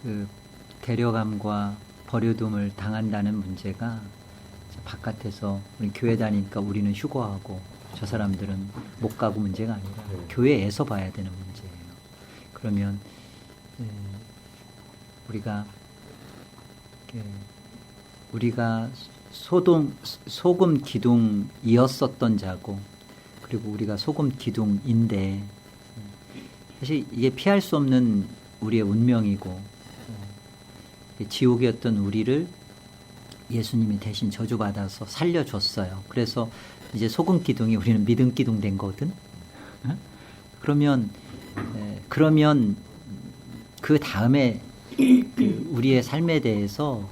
그 데려감과 버려둠을 당한다는 문제가 바깥에서 우리 교회 다니니까 우리는 휴거하고 저 사람들은 못 가고 문제가 아니라 교회에서 봐야 되는 문제예요. 그러면 우리가 소금 기둥이었었던 자고, 그리고 우리가 소금 기둥인데 사실 이게 피할 수 없는 우리의 운명이고, 지옥이었던 우리를 예수님이 대신 저주받아서 살려줬어요. 그래서 이제 소금 기둥이 우리는 믿음 기둥 된 거거든. 그러면 그 다음에 우리의 삶에 대해서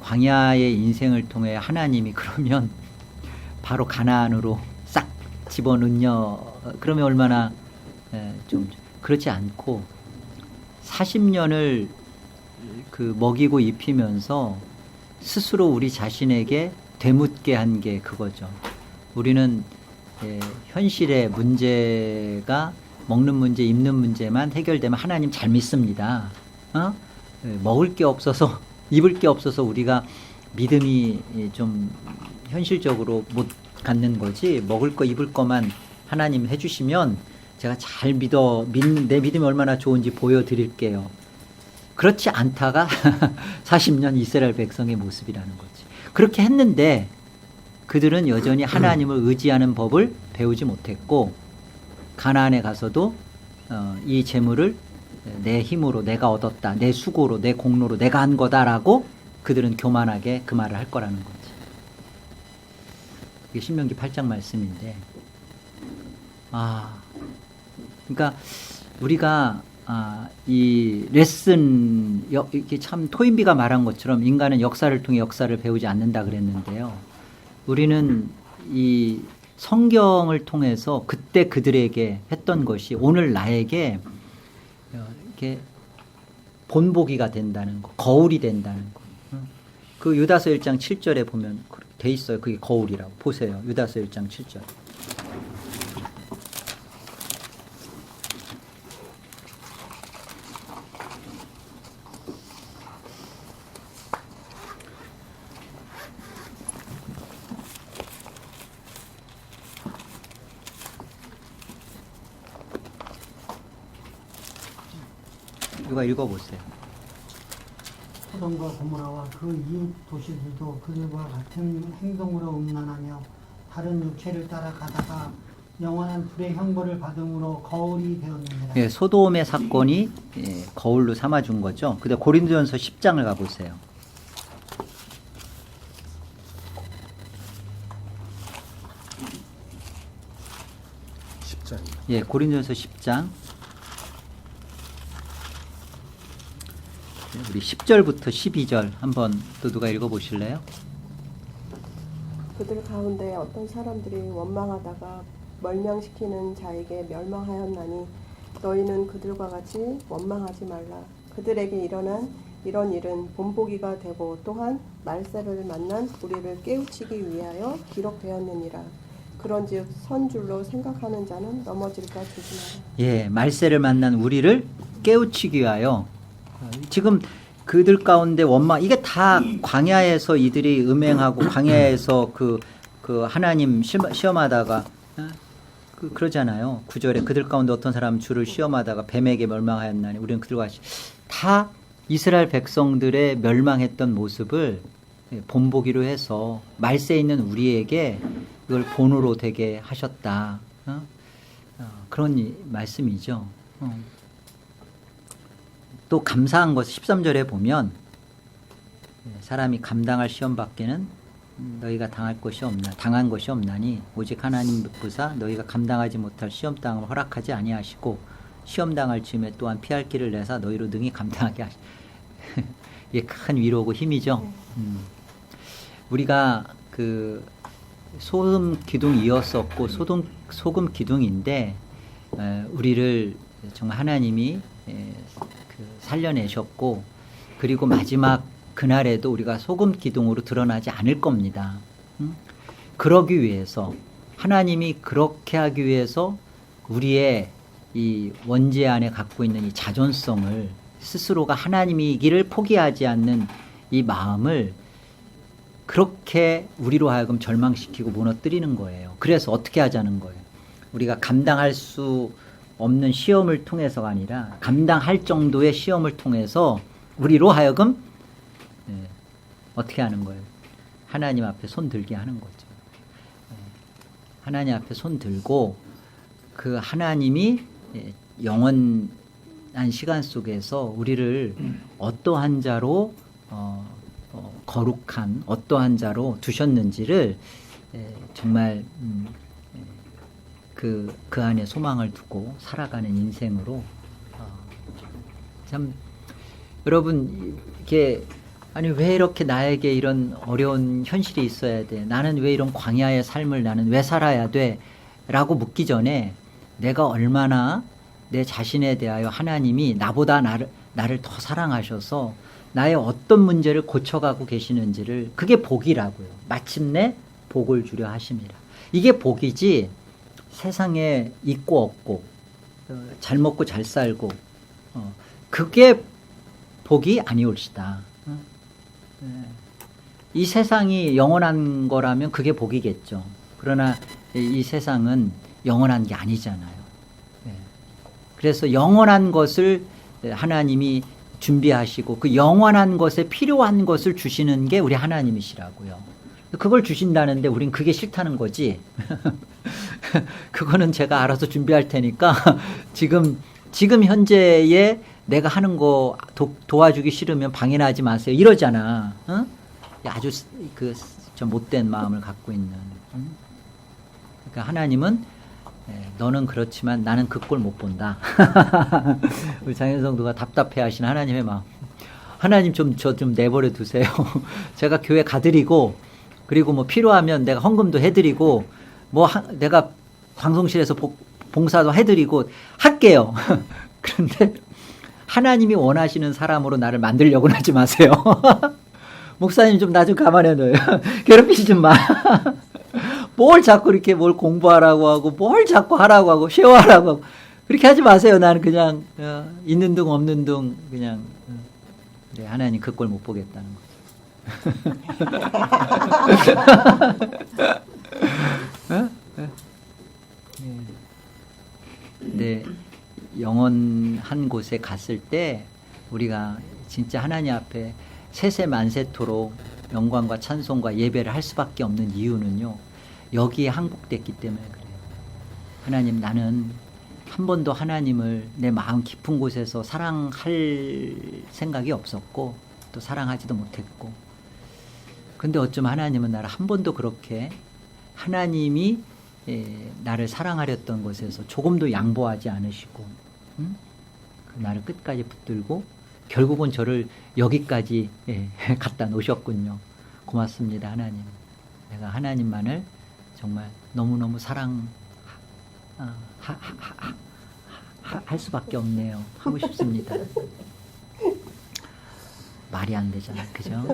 광야의 인생을 통해 하나님이 그러면 바로 가나안으로 싹 집어넣냐, 그러면 얼마나 좀 그렇지 않고 40년을 먹이고 입히면서 스스로 우리 자신에게 되묻게 한 게 그거죠. 우리는 현실의 문제가 먹는 문제, 입는 문제만 해결되면 하나님 잘 믿습니다. 먹을 게 없어서, 입을 게 없어서 우리가 믿음이 좀 현실적으로 못 갖는 거지, 먹을 거 입을 거만 하나님 해주시면 제가 잘 내 믿음이 얼마나 좋은지 보여드릴게요. 그렇지 않다가 40년 이스라엘 백성의 모습이라는 거지. 그렇게 했는데 그들은 여전히 하나님을 의지하는 법을 배우지 못했고, 가나안에 가서도 이 재물을 내 힘으로 내가 얻었다, 내 수고로, 내 공로로 내가 한 거다라고 그들은 교만하게 그 말을 할 거라는 거지. 이게 신명기 8장 말씀인데, 그러니까 우리가 이 레슨, 이게 참 토인비가 말한 것처럼 인간은 역사를 통해 역사를 배우지 않는다 그랬는데요. 우리는 이 성경을 통해서 그때 그들에게 했던 것이 오늘 나에게 이렇게 본보기가 된다는 거, 거울이 된다는 거. 그 유다서 1장 7절에 보면 돼 있어요. 그게 거울이라고. 보세요. 유다서 1장 7절. 누가 읽어보세요. 소돔과 고모라와 그 이웃 도시들도 그들과 같은 행동으로 음란하며 다른 육체를 따라 가다가 영원한 불의 형벌을 받음으로 거울이 되었느니라. 예, 소돔의 사건이 거울로 삼아준 거죠. 근데 고린도전서 10장을 가보세요. 예, 고린도전서 10장. 우리 10절부터 12절 한번 또 누가 읽어보실래요? 그들 가운데 어떤 사람들이 원망하다가 멸망시키는 자에게 멸망하였나니 너희는 그들과 같이 원망하지 말라. 그들에게 일어난 이런 일은 본보기가 되고 또한 말세를 만난 우리를 깨우치기 위하여 기록되었느니라. 그런즉 선줄로 생각하는 자는 넘어질까 조심하라. 예, 말세를 만난 우리를 깨우치기 위하여. 지금 그들 가운데 원망, 이게 다 광야에서 이들이 음행하고 광야에서 그 하나님 시험하다가 그러잖아요. 9절에 그들 가운데 어떤 사람은 주를 시험하다가 뱀에게 멸망하였나니 우리는 그들과 같이. 다 이스라엘 백성들의 멸망했던 모습을 본보기로 해서 말세에 있는 우리에게 이걸 본으로 되게 하셨다. 그런 말씀이죠. 또 감사한 것은 13절에 보면 사람이 감당할 시험 밖에는 너희가 당한 것이 없나니 오직 하나님 부사 너희가 감당하지 못할 시험 당함을 허락하지 아니하시고 시험 당할 즈음에 또한 피할 길을 내사 너희로 능히 감당하게 하시. 이게 큰 위로고 힘이죠. 우리가 그 소금 기둥이었었고 소금 기둥인데 우리를 정말 하나님이 살려내셨고, 그리고 마지막 그날에도 우리가 소금 기둥으로 드러나지 않을 겁니다. 그러기 위해서 하나님이 그렇게 하기 위해서 우리의 이 원죄 안에 갖고 있는 이 자존성을 스스로가 하나님이기를 포기하지 않는 이 마음을 그렇게 우리로 하여금 절망시키고 무너뜨리는 거예요. 그래서 어떻게 하자는 거예요? 우리가 감당할 수 없는 시험을 통해서가 아니라 감당할 정도의 시험을 통해서 우리로 하여금 어떻게 하는 거예요? 하나님 앞에 손 들게 하는 거죠. 하나님 앞에 손 들고 그 하나님이 영원한 시간 속에서 우리를 어떠한 자로 거룩한 어떠한 자로 두셨는지를 정말 그 안에 소망을 두고 살아가는 인생으로 참 여러분 이게 아니 왜 이렇게 나에게 이런 어려운 현실이 있어야 돼? 나는 왜 이런 광야의 삶을 나는 왜 살아야 돼? 라고 묻기 전에 내가 얼마나 내 자신에 대하여 하나님이 나보다 나를 더 사랑하셔서 나의 어떤 문제를 고쳐가고 계시는지를 그게 복이라고요. 마침내 복을 주려 하심이라. 이게 복이지 세상에 있고 없고 잘 먹고 잘 살고 그게 복이 아니올시다. 이 세상이 영원한 거라면 그게 복이겠죠. 그러나 이 세상은 영원한 게 아니잖아요. 그래서 영원한 것을 하나님이 준비하시고 그 영원한 것에 필요한 것을 주시는 게 우리 하나님이시라고요. 그걸 주신다는데 우린 그게 싫다는 거지. 그거는 제가 알아서 준비할 테니까 지금 현재에 내가 하는 거 도와주기 싫으면 방해나 하지 마세요. 이러잖아. 어? 아주 저 못된 마음을 갖고 있는. 그러니까 하나님은 너는 그렇지만 나는 그 꼴 못 본다. 우리 장현성도가 답답해 하시는 하나님의 마음. 하나님 저 좀 내버려 두세요. 제가 교회 가드리고 그리고 뭐 필요하면 내가 헌금도 해드리고 뭐 내가 방송실에서 봉사도 해드리고 할게요. 그런데 하나님이 원하시는 사람으로 나를 만들려고는 하지 마세요. 목사님 좀 나 좀 가만히 둬요. 괴롭히지 좀 마. 뭘 자꾸 이렇게 뭘 공부하라고 하고 뭘 자꾸 하라고 하고 쉐어하라고 하고 그렇게 하지 마세요. 나는 그냥 있는 둥 없는 둥 그냥 그래, 하나님 그 꼴 못 보겠다는 거죠. 네, 영원한 곳에 갔을 때 우리가 진짜 하나님 앞에 세세만세토록 영광과 찬송과 예배를 할 수밖에 없는 이유는요. 여기에 항복됐기 때문에 그래요. 하나님 나는 한 번도 하나님을 내 마음 깊은 곳에서 사랑할 생각이 없었고 또 사랑하지도 못했고 근데 어쩜 하나님은 나를 한 번도 그렇게 하나님이 나를 사랑하렸던 것에서 조금도 양보하지 않으시고 나를 끝까지 붙들고 결국은 저를 여기까지 갖다 놓으셨군요. 고맙습니다 하나님. 내가 하나님만을 정말 너무너무 할 수밖에 없네요. 하고 싶습니다. 말이 안 되잖아. 그죠?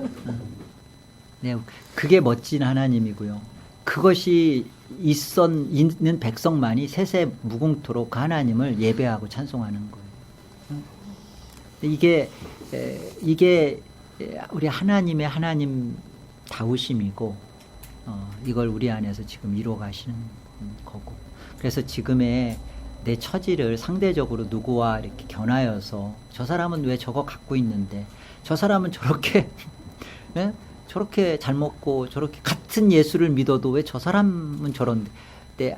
네, 그게 멋진 하나님이고요. 그것이 있는 백성만이 세세 무궁토록 그 하나님을 예배하고 찬송하는 거예요. 이게 우리 하나님의 하나님 다우심이고 이걸 우리 안에서 지금 이루어 가시는 거고 그래서 지금의 내 처지를 상대적으로 누구와 이렇게 견하여서 저 사람은 왜 저거 갖고 있는데 저 사람은 저렇게 저렇게 잘 먹고 저렇게 같은 예수를 믿어도 왜 저 사람은 저런데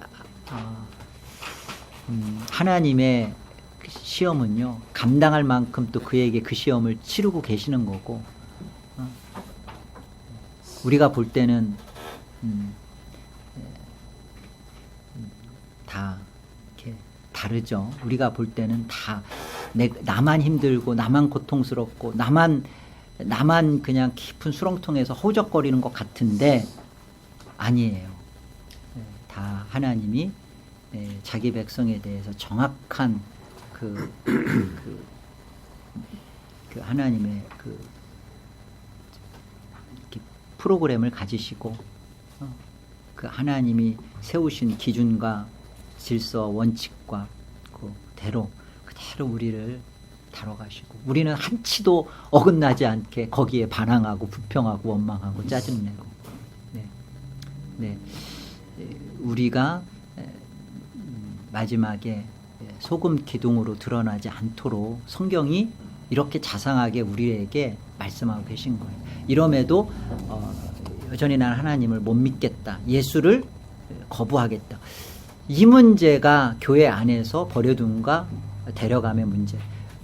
하나님의 시험은요 감당할 만큼 또 그에게 그 시험을 치르고 계시는 거고 우리가 볼 때는 다 이렇게 다르죠. 우리가 볼 때는 다 나만 힘들고 나만 고통스럽고 나만 그냥 깊은 수렁통에서 허우적거리는 것 같은데 아니에요. 다 하나님이 자기 백성에 대해서 정확한 그 하나님의 프로그램을 가지시고 그 하나님이 세우신 기준과 질서 원칙과 그 대로 그대로 우리를 다뤄가시고 우리는 한치도 어긋나지 않게 거기에 반항하고 불평하고 원망하고 짜증내고 네. 우리가 마지막에 소금 기둥으로 드러나지 않도록 성경이 이렇게 자상하게 우리에게 말씀하고 계신 거예요. 이럼에도 여전히 나는 하나님을 못 믿겠다. 예수를 거부하겠다. 이 문제가 교회 안에서 버려둠과 데려감의 문제.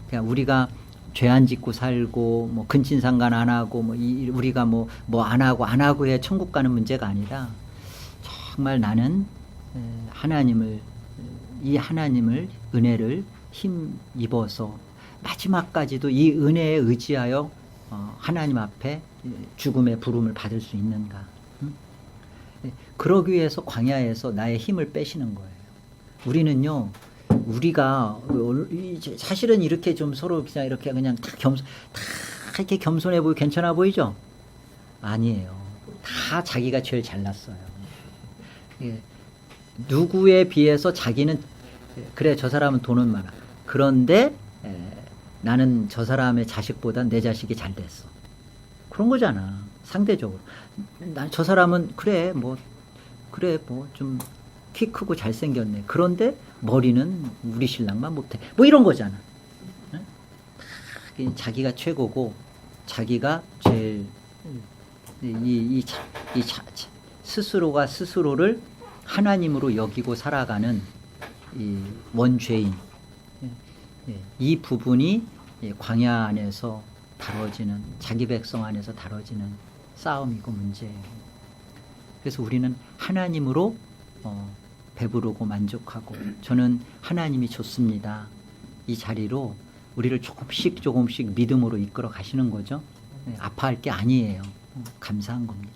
그냥 우리가 죄 안 짓고 살고 뭐 근친상간 안 하고 뭐 우리가 뭐 안 하고 해 천국 가는 문제가 아니라 정말 나는 이 하나님을 은혜를 힘입어서 마지막까지도 이 은혜에 의지하여 하나님 앞에 죽음의 부름을 받을 수 있는가. 그러기 위해서 광야에서 나의 힘을 빼시는 거예요. 우리는요, 우리가 사실은 이렇게 좀 서로 그냥 다 이렇게 겸손해 보이고 괜찮아 보이죠? 아니에요. 다 자기가 제일 잘났어요. 누구에 비해서 자기는 그래 저 사람은 돈은 많아. 그런데 나는 저 사람의 자식보다 내 자식이 잘 됐어. 그런 거잖아. 상대적으로. 난 저 사람은 그래 뭐 좀 키 크고 잘생겼네. 그런데 머리는 우리 신랑만 못해. 뭐 이런 거잖아. 자기가 최고고 자기가 제일 스스로가 스스로를 하나님으로 여기고 살아가는 이 원죄인. 이 부분이 광야 안에서 다뤄지는 자기 백성 안에서 다뤄지는 싸움이고 문제예요. 그래서 우리는 하나님으로 배부르고 만족하고 저는 하나님이 좋습니다. 이 자리로 우리를 조금씩 믿음으로 이끌어 가시는 거죠. 아파할 게 아니에요. 감사한 겁니다.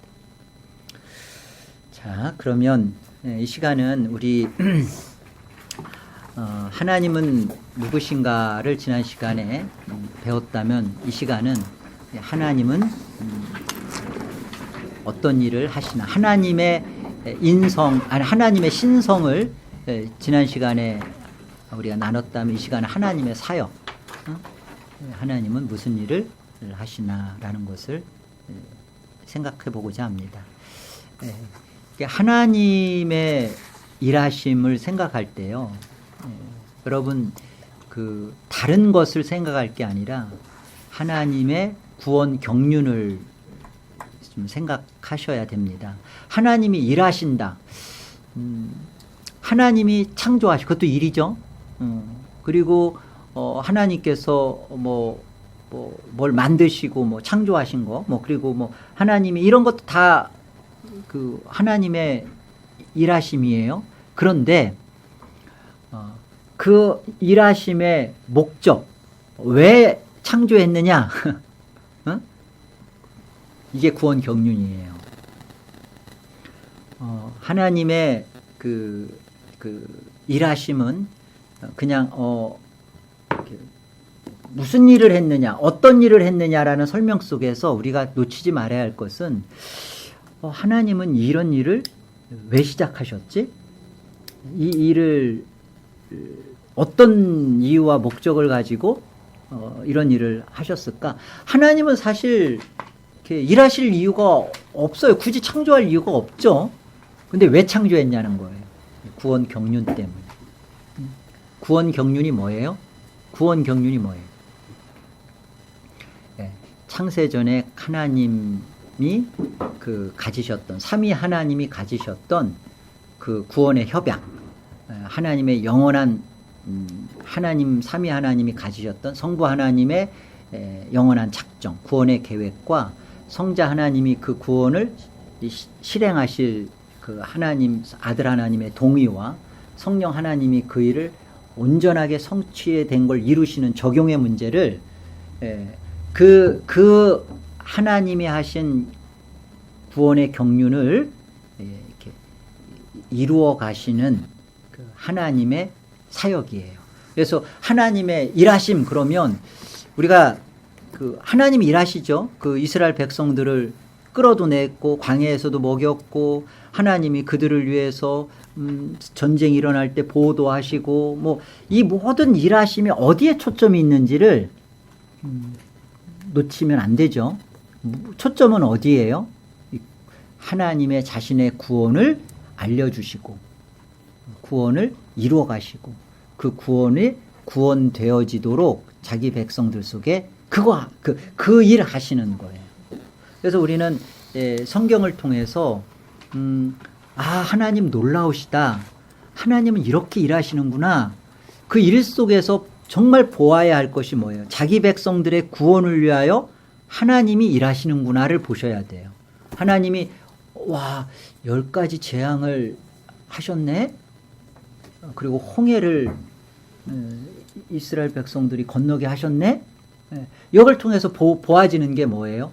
자, 그러면 이 시간은 우리 하나님은 누구신가를 지난 시간에 배웠다면 이 시간은 하나님은 어떤 일을 하시나 하나님의 하나님의 신성을 지난 시간에 우리가 나눴다면 이 시간은 하나님의 사역, 하나님은 무슨 일을 하시나라는 것을 생각해 보고자 합니다. 하나님의 일하심을 생각할 때요, 여러분 그 다른 것을 생각할 게 아니라 하나님의 구원 경륜을 좀 생각하셔야 됩니다. 하나님이 일하신다. 하나님이 창조하시고 그것도 일이죠. 그리고 하나님께서 뭘 만드시고 창조하신 거 그리고 하나님이 이런 것도 다 그 하나님의 일하심이에요. 그런데 그 일하심의 목적, 왜 창조했느냐? 이게 구원 경륜이에요. 하나님의 그 일하심은 그냥 무슨 일을 했느냐, 어떤 일을 했느냐라는 설명 속에서 우리가 놓치지 말아야 할 것은 하나님은 이런 일을 왜 시작하셨지? 이 일을 어떤 이유와 목적을 가지고 이런 일을 하셨을까? 하나님은 사실 이렇게 일하실 이유가 없어요. 굳이 창조할 이유가 없죠. 근데 왜 창조했냐는 거예요. 구원 경륜 때문에. 구원 경륜이 뭐예요? 구원 경륜이 뭐예요? 창세전에 하나님이 가지셨던, 삼위 하나님이 가지셨던 그 구원의 협약, 하나님의 영원한 하나님, 삼위 하나님이 가지셨던 성부 하나님의 영원한 작정, 구원의 계획과 성자 하나님이 그 구원을 실행하실 그 하나님, 아들 하나님의 동의와 성령 하나님이 그 일을 온전하게 성취된 걸 이루시는 적용의 문제를 그 하나님이 하신 구원의 경륜을 이렇게 이루어 가시는 그 하나님의 사역이에요. 그래서 하나님의 일하심, 그러면 우리가 그 하나님이 일하시죠. 그 이스라엘 백성들을 끌어도 광야에서도 먹였고 하나님이 그들을 위해서 전쟁이 일어날 때 보호도하시고 뭐 이 모든 일하심이 어디에 초점이 있는지를 놓치면 안 되죠. 초점은 어디예요? 하나님의 자신의 구원을 알려주시고 구원을 이루어 가시고 그 구원이 구원되어지도록 자기 백성들 속에 그 일을 하시는 거예요. 그래서 우리는 성경을 통해서 하나님 놀라우시다. 하나님은 이렇게 일하시는구나. 그 일 속에서 정말 보아야 할 것이 뭐예요? 자기 백성들의 구원을 위하여 하나님이 일하시는구나를 보셔야 돼요. 하나님이 10가지 재앙을 하셨네. 그리고 홍해를 이스라엘 백성들이 건너게 하셨네. 이걸 통해서 보아지는 게 뭐예요?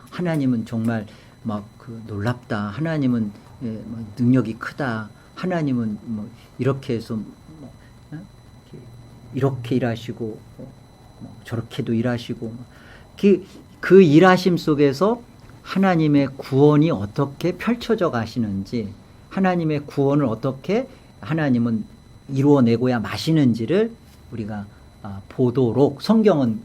하나님은 정말 놀랍다. 하나님은 능력이 크다. 하나님은 이렇게 해서 이렇게 일하시고 저렇게도 일하시고 그 일하심 속에서 하나님의 구원이 어떻게 펼쳐져 가시는지, 하나님의 구원을 어떻게 하나님은 이루어내고야 마시는지를 우리가 보도록 성경은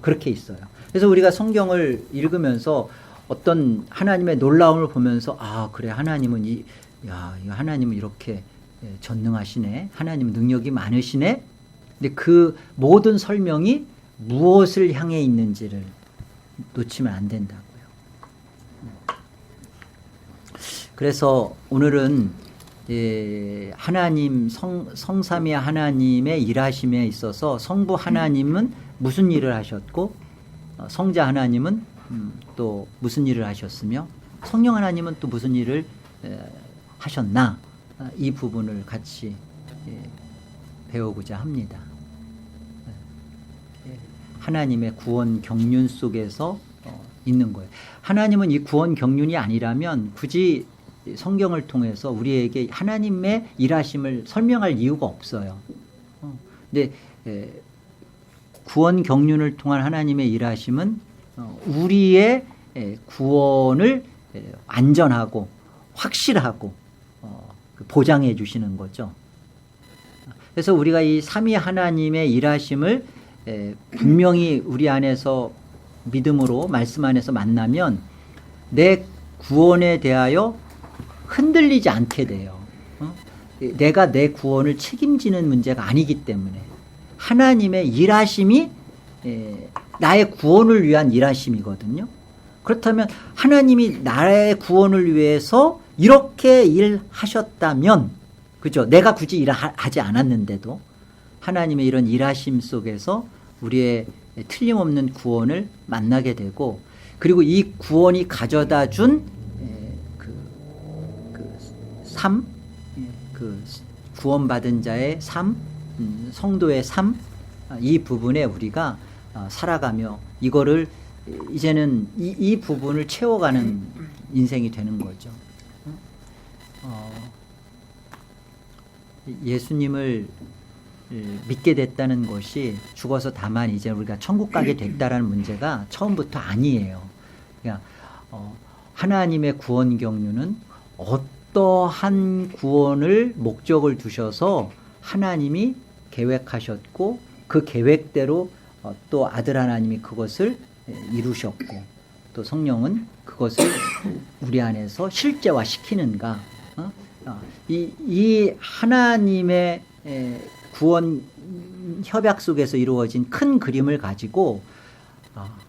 그렇게 있어요. 그래서 우리가 성경을 읽으면서 어떤 하나님의 놀라움을 보면서 그래, 하나님은 하나님은 이렇게 전능하시네. 하나님은 능력이 많으시네. 근데 그 모든 설명이 무엇을 향해 있는지를 놓치면 안 된다고요. 그래서 오늘은 하나님 성삼위 하나님의 일하심에 있어서 성부 하나님은 무슨 일을 하셨고 성자 하나님은 또 무슨 일을 하셨으며 성령 하나님은 또 무슨 일을 하셨나, 이 부분을 같이 배우고자 합니다. 하나님의 구원 경륜 속에서 있는 거예요. 하나님은 이 구원 경륜이 아니라면 굳이 성경을 통해서 우리에게 하나님의 일하심을 설명할 이유가 없어요. 근데 구원 경륜을 통한 하나님의 일하심은 우리의 구원을 안전하고 확실하고 보장해 주시는 거죠. 그래서 우리가 이 삼위 하나님의 일하심을 분명히 우리 안에서 믿음으로 말씀 안에서 만나면 내 구원에 대하여 흔들리지 않게 돼요. 내가 내 구원을 책임지는 문제가 아니기 때문에 하나님의 일하심이 나의 구원을 위한 일하심이거든요. 그렇다면 하나님이 나의 구원을 위해서 이렇게 일하셨다면, 그죠? 내가 굳이 일하지 않았는데도 하나님의 이런 일하심 속에서 우리의 틀림없는 구원을 만나게 되고, 그리고 이 구원이 가져다 준 삶, 구원받은 자의 삶, 성도의 삶, 이 부분에 우리가 살아가며 이거를 이제는 이 부분을 채워가는 인생이 되는 거죠. 예수님을 믿게 됐다는 것이 죽어서 다만 이제 우리가 천국 가게 됐다라는 문제가 처음부터 아니에요. 그러니까 하나님의 구원 경륜은 어떠한 구원을 목적을 두셔서 하나님이 계획하셨고 그 계획대로 또 아들 하나님이 그것을 이루셨고 또 성령은 그것을 우리 안에서 실제화시키는가, 이 하나님의 구원 협약 속에서 이루어진 큰 그림을 가지고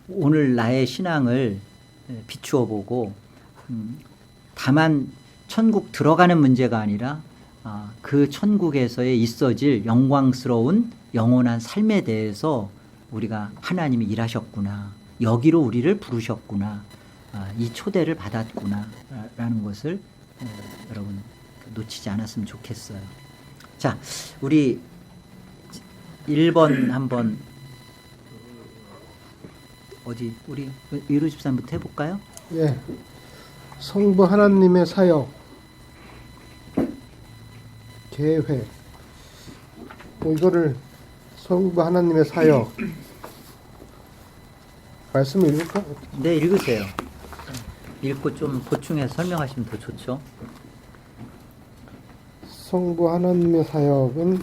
오늘 나의 신앙을 비추어 보고 다만 천국 들어가는 문제가 아니라 그 천국에서의 있어질 영광스러운 영원한 삶에 대해서 우리가 하나님이 일하셨구나, 여기로 우리를 부르셨구나, 이 초대를 받았구나 라는 것을 여러분 놓치지 않았으면 좋겠어요. 자, 우리 1번 한번 우리 153부터 해볼까요? 예. 성부 하나님의 사역, 계획. 이거를 성부 하나님의 사역 말씀을 읽을까? 네, 읽으세요. 읽고 좀 보충해서 설명하시면 더 좋죠. 성부 하나님의 사역은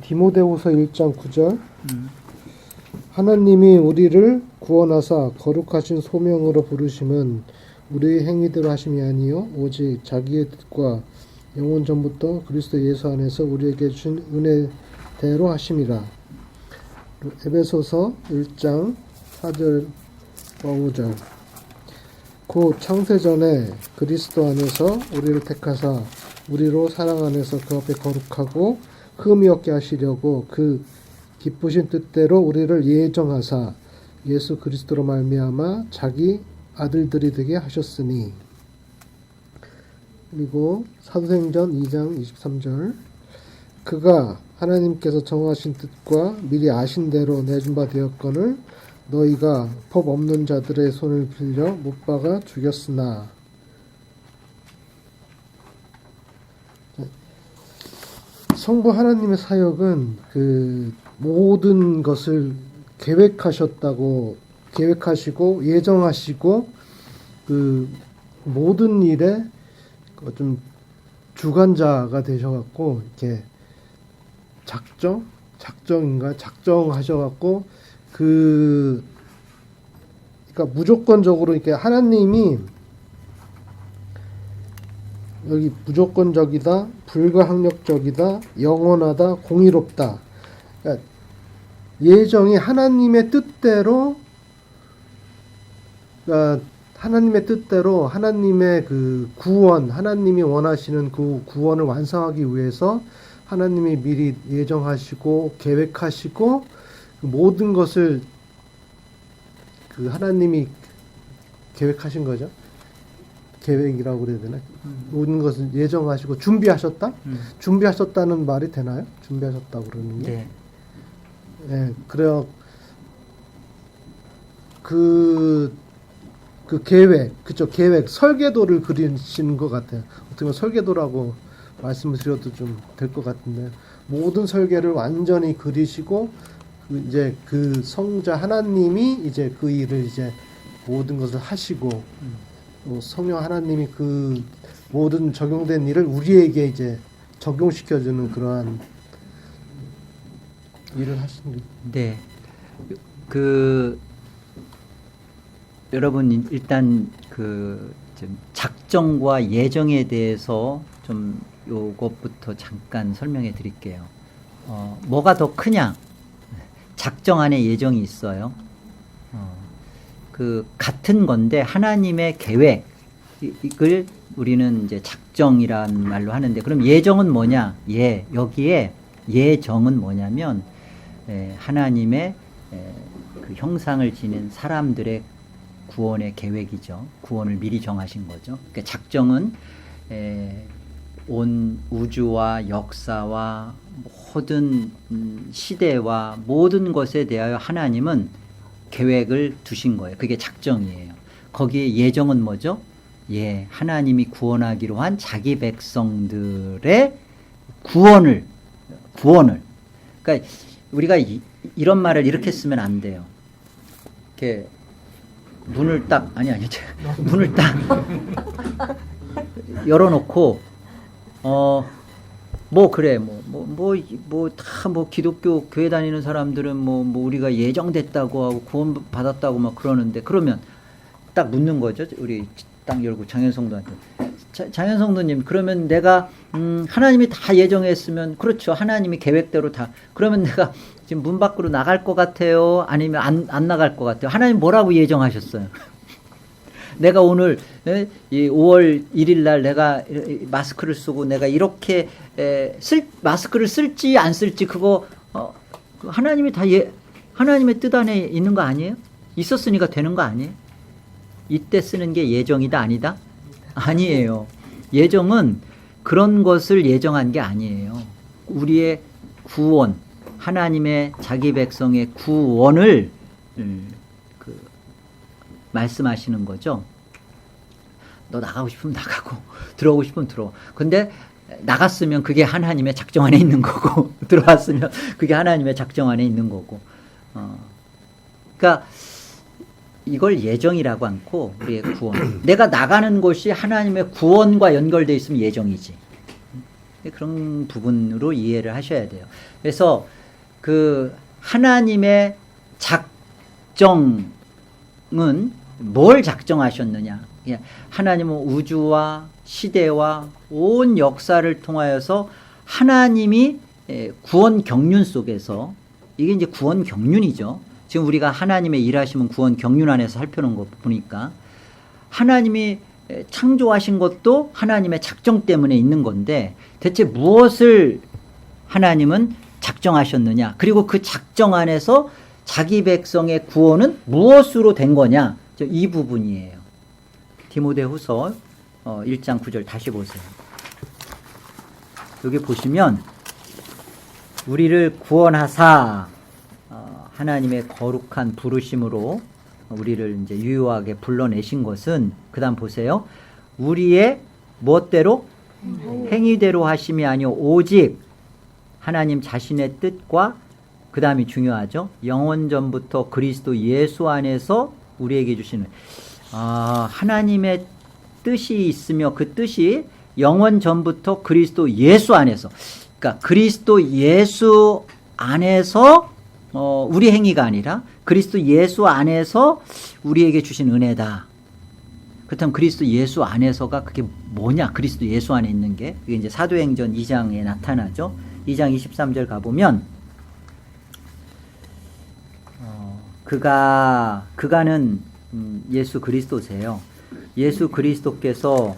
디모데후서 1장 9절 하나님이 우리를 구원하사 거룩하신 소명으로 부르심은 우리의 행위대로 하심이 아니요 오직 자기의 뜻과 영원 전부터 그리스도 예수 안에서 우리에게 주신 은혜대로 하심이라. 에베소서 1장 4절과 5절 곧 창세전에 그리스도 안에서 우리를 택하사 우리로 사랑 안에서 그 앞에 거룩하고 흠이 없게 하시려고 그 기쁘신 뜻대로 우리를 예정하사 예수 그리스도로 말미암아 자기 아들들이 되게 하셨으니. 그리고 사도행전 2장 23절 그가 하나님께서 정하신 뜻과 미리 아신 대로 내준 바 되었거늘 너희가 법 없는 자들의 손을 빌려 못 박아 죽였으나. 성부 하나님의 사역은 그 모든 것을 계획하시고 예정하시고 그 모든 일에 좀 주관자가 되셔갖고 이렇게 작정하셔갖고 그러니까 무조건적으로 이렇게 하나님이 여기 무조건적이다, 불가항력적이다, 영원하다, 공의롭다. 그러니까 예정이 하나님의 뜻대로, 그러니까 하나님의 뜻대로 하나님의 그 구원, 하나님이 원하시는 그 구원을 완성하기 위해서 하나님이 미리 예정하시고 계획하시고 그 모든 것을 그 하나님이 계획하신 거죠. 계획이라고 그래야 되나? 모든 것을 예정하시고 준비하셨다? 준비하셨다는 말이 되나요? 준비하셨다고 그러는 게? 네. 네, 그래요. 그 계획, 그쵸, 계획, 설계도를 그리시는 것 같아요. 어떻게 보면 설계도라고 말씀을 드려도 좀 될 것 같은데, 모든 설계를 완전히 그리시고, 이제 그 성자 하나님이 이제 그 일을 이제 모든 것을 하시고, 성령 하나님이 그 모든 적용된 일을 우리에게 이제 적용시켜주는 그러한 일을 하시는 거죠. 네. 여러분 일단 좀 작정과 예정에 대해서 좀 요것부터 잠깐 설명해 드릴게요. 뭐가 더 크냐? 작정 안에 예정이 있어요. 그 같은 건데 하나님의 계획을 우리는 이제 작정이란 말로 하는데, 그럼 예정은 뭐냐? 여기에 예정은 뭐냐면 하나님의 그 형상을 지닌 사람들의 구원의 계획이죠. 구원을 미리 정하신 거죠. 그러니까 작정은 온 우주와 역사와 모든 시대와 모든 것에 대하여 하나님은 계획을 두신 거예요. 그게 작정이에요. 거기에 예정은 뭐죠? 하나님이 구원하기로 한 자기 백성들의 구원을. 그러니까 우리가 이런 말을 이렇게 쓰면 안 돼요. 이렇게 문을 딱 문을 딱 열어놓고 기독교 교회 다니는 사람들은 우리가 예정됐다고 하고 구원 받았다고 막 그러는데, 그러면 딱 묻는 거죠. 우리 딱 열고 장현성도한테, 장현성도님, 그러면 내가 하나님이 다 예정했으면, 그렇죠, 하나님이 계획대로 다, 그러면 내가 지금 문 밖으로 나갈 것 같아요? 아니면 안 나갈 것 같아요? 하나님 뭐라고 예정하셨어요? 내가 오늘 5월 1일 날 내가 마스크를 쓰고 내가 이렇게 마스크를 쓸지 안 쓸지 그거 하나님이 다 하나님의 뜻 안에 있는 거 아니에요? 있었으니까 되는 거 아니에요? 이때 쓰는 게 예정이다 아니다? 아니에요. 예정은 그런 것을 예정한 게 아니에요. 우리의 구원, 하나님의 자기 백성의 구원을 말씀하시는 거죠. 너 나가고 싶으면 나가고 들어오고 싶으면 들어와. 근데 나갔으면 그게 하나님의 작정 안에 있는 거고 들어왔으면 그게 하나님의 작정 안에 있는 거고. 그러니까 이걸 예정이라고 않고 우리의 구원. 내가 나가는 곳이 하나님의 구원과 연결되어 있으면 예정이지. 그런 부분으로 이해를 하셔야 돼요. 그래서 그 하나님의 작정은 뭘 작정하셨느냐? 하나님은 우주와 시대와 온 역사를 통하여서 하나님이 구원 경륜 속에서, 이게 이제 구원 경륜이죠. 지금 우리가 하나님의 일하시면 구원 경륜 안에서 살펴놓은 거 보니까 하나님이 창조하신 것도 하나님의 작정 때문에 있는 건데, 대체 무엇을 하나님은 작정하셨느냐, 그리고 그 작정 안에서 자기 백성의 구원은 무엇으로 된 거냐, 이 부분이에요. 디모데후서 1장 9절 다시 보세요. 여기 보시면 우리를 구원하사 하나님의 거룩한 부르심으로 우리를 이제 유효하게 불러내신 것은, 그 다음 보세요. 우리의 무엇대로? 행위대로 하심이 아니오 오직 하나님 자신의 뜻과, 그 다음이 중요하죠. 영원 전부터 그리스도 예수 안에서 우리에게 주시는, 하나님의 뜻이 있으며 그 뜻이 영원 전부터 그리스도 예수 안에서, 그러니까 그리스도 예수 안에서 우리 행위가 아니라 그리스도 예수 안에서 우리에게 주신 은혜다. 그렇다면 그리스도 예수 안에서가 그게 뭐냐? 그리스도 예수 안에 있는 게, 이게 이제 사도행전 2장에 나타나죠. 2장 23절 가보면 그가는 예수 그리스도세요. 예수 그리스도께서,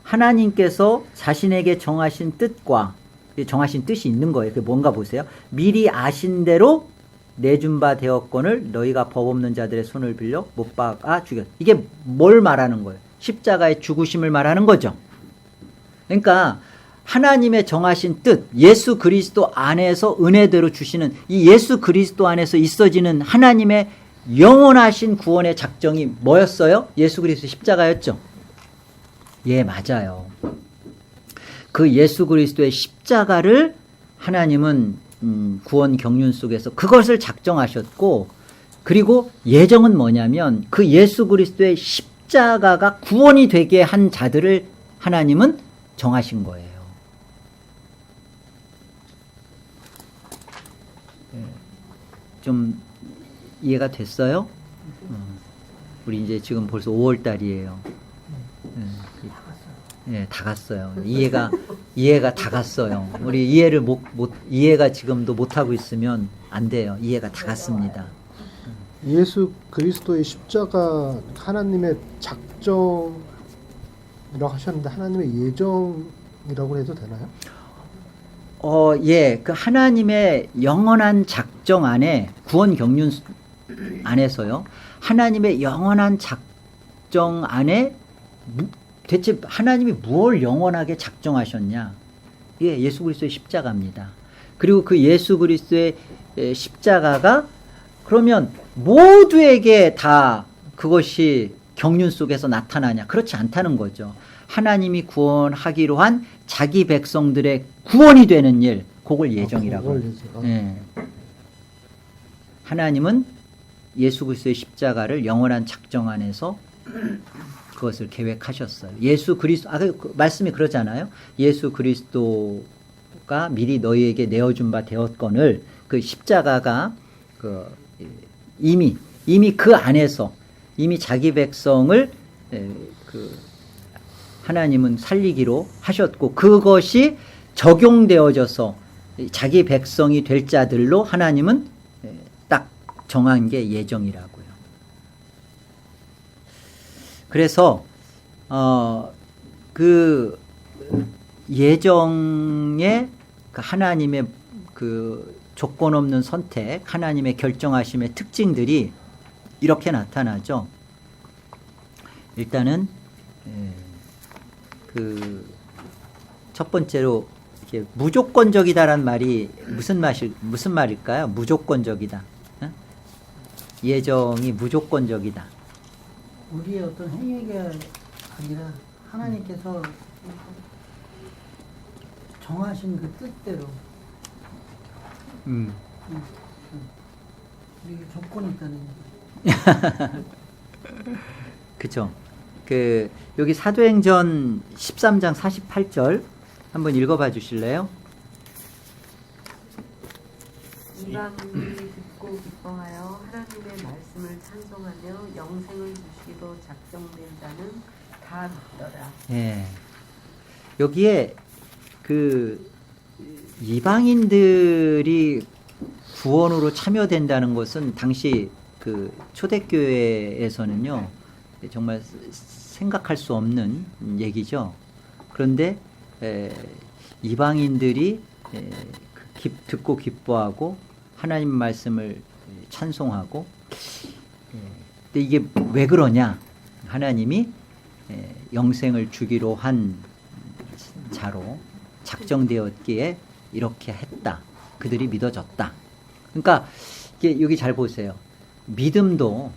하나님께서 자신에게 정하신 뜻과, 정하신 뜻이 있는 거예요. 그게 뭔가 보세요. 미리 아신 대로 내준 바 되었건을 너희가 법 없는 자들의 손을 빌려 못 박아 죽였. 이게 뭘 말하는 거예요? 십자가의 죽으심을 말하는 거죠. 그러니까 하나님의 정하신 뜻, 예수 그리스도 안에서 은혜대로 주시는 이 예수 그리스도 안에서 있어지는 하나님의 영원하신 구원의 작정이 뭐였어요? 예수 그리스도 십자가였죠. 예, 맞아요. 그 예수 그리스도의 십자가를 하나님은 구원 경륜 속에서 그것을 작정하셨고, 그리고 예정은 뭐냐면 그 예수 그리스도의 십자가가 구원이 되게 한 자들을 하나님은 정하신 거예요. 좀 이해가 됐어요? 우리 이제 지금 벌써 5월 달이에요. 예, 다 갔어요. 이해가 다 갔어요. 우리 이해를 이해가 지금도 못 하고 있으면 안 돼요. 이해가 다 갔습니다. 예수 그리스도의 십자가 하나님의 작정이라고 하셨는데 하나님의 예정이라고 해도 되나요? 예, 그 하나님의 영원한 작정 안에, 구원 경륜 안에서요, 하나님의 영원한 작정 안에 대체 하나님이 무엇을 영원하게 작정하셨냐? 예, 예수 그리스도의 십자가입니다. 그리고 그 예수 그리스도의 십자가가 그러면 모두에게 다 그것이 경륜 속에서 나타나냐? 그렇지 않다는 거죠. 하나님이 구원하기로 한 자기 백성들의 구원이 되는 일, 그걸 예정이라고. 예. 하나님은 예수 그리스도의 십자가를 영원한 작정 안에서 그것을 계획하셨어요. 예수 그리스도, 말씀이 그러잖아요. 예수 그리스도가 미리 너희에게 내어준 바 되었건을, 그 십자가가 이미 그 안에서 이미 자기 백성을 하나님은 살리기로 하셨고, 그것이 적용되어져서 자기 백성이 될 자들로 하나님은 딱 정한 게 예정이라고요. 그래서 그 예정의 하나님의 그 조건 없는 선택, 하나님의 결정하심의 특징들이 이렇게 나타나죠. 일단은 그 첫 번째로 이렇게 무조건적이다라는 말이 무슨 말일까요? 무조건적이다. 예정이 무조건적이다. 우리의 어떤 행위가 아니라 하나님께서 정하신 그 뜻대로 음. 우리에게 조건이 있다는 얘기. 그죠? 그 여기 사도행전 13장 48절 한번 읽어봐 주실래요? 이방인들이 듣고 기뻐하여 하나님의 말씀을 찬송하며 영생을 주시기로 작정된 자는 다 믿더라. 예. 여기에 그 이방인들이 구원으로 참여된다는 것은 당시 그 초대교회에서는요 정말 생각할 수 없는 얘기죠. 그런데 이방인들이 듣고 기뻐하고 하나님 말씀을 찬송하고, 근데 이게 왜 그러냐? 하나님이 영생을 주기로 한 자로 작정되었기에 이렇게 했다. 그들이 믿어졌다. 그러니까 이게 여기 잘 보세요. 믿음도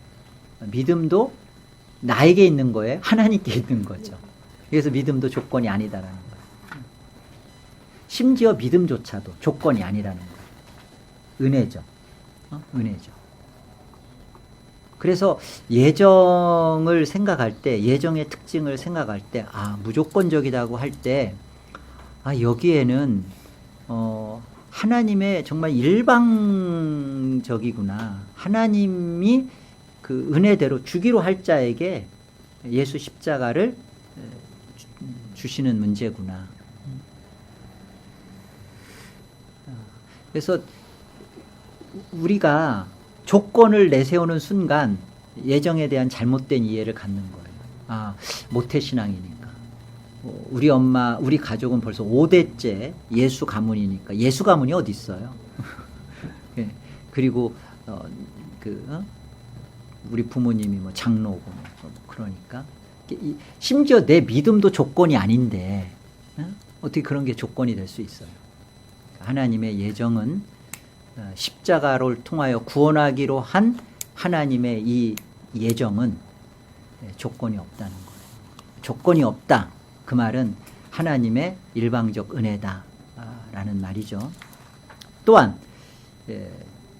나에게 있는 거예요. 하나님께 있는 거죠. 그래서 믿음도 조건이 아니다라는 거예요. 심지어 믿음조차도 조건이 아니라는 거예요. 은혜죠. 은혜죠. 그래서 예정을 생각할 때, 예정의 특징을 생각할 때, 무조건적이라고 할 때, 여기에는 하나님의 정말 일방적이구나. 하나님이 그 은혜대로 주기로 할 자에게 예수 십자가를 주시는 문제구나. 그래서 우리가 조건을 내세우는 순간 예정에 대한 잘못된 이해를 갖는 거예요. 모태신앙이니까. 우리 엄마, 우리 가족은 벌써 5대째 예수 가문이니까. 예수 가문이 어디 있어요? 예. 그리고 우리 부모님이 뭐 장로고 그러니까 심지어 내 믿음도 조건이 아닌데 어떻게 그런 게 조건이 될 수 있어요? 하나님의 예정은 십자가를 통하여 구원하기로 한 하나님의 이 예정은 조건이 없다는 거예요. 조건이 없다. 그 말은 하나님의 일방적 은혜다라는 말이죠. 또한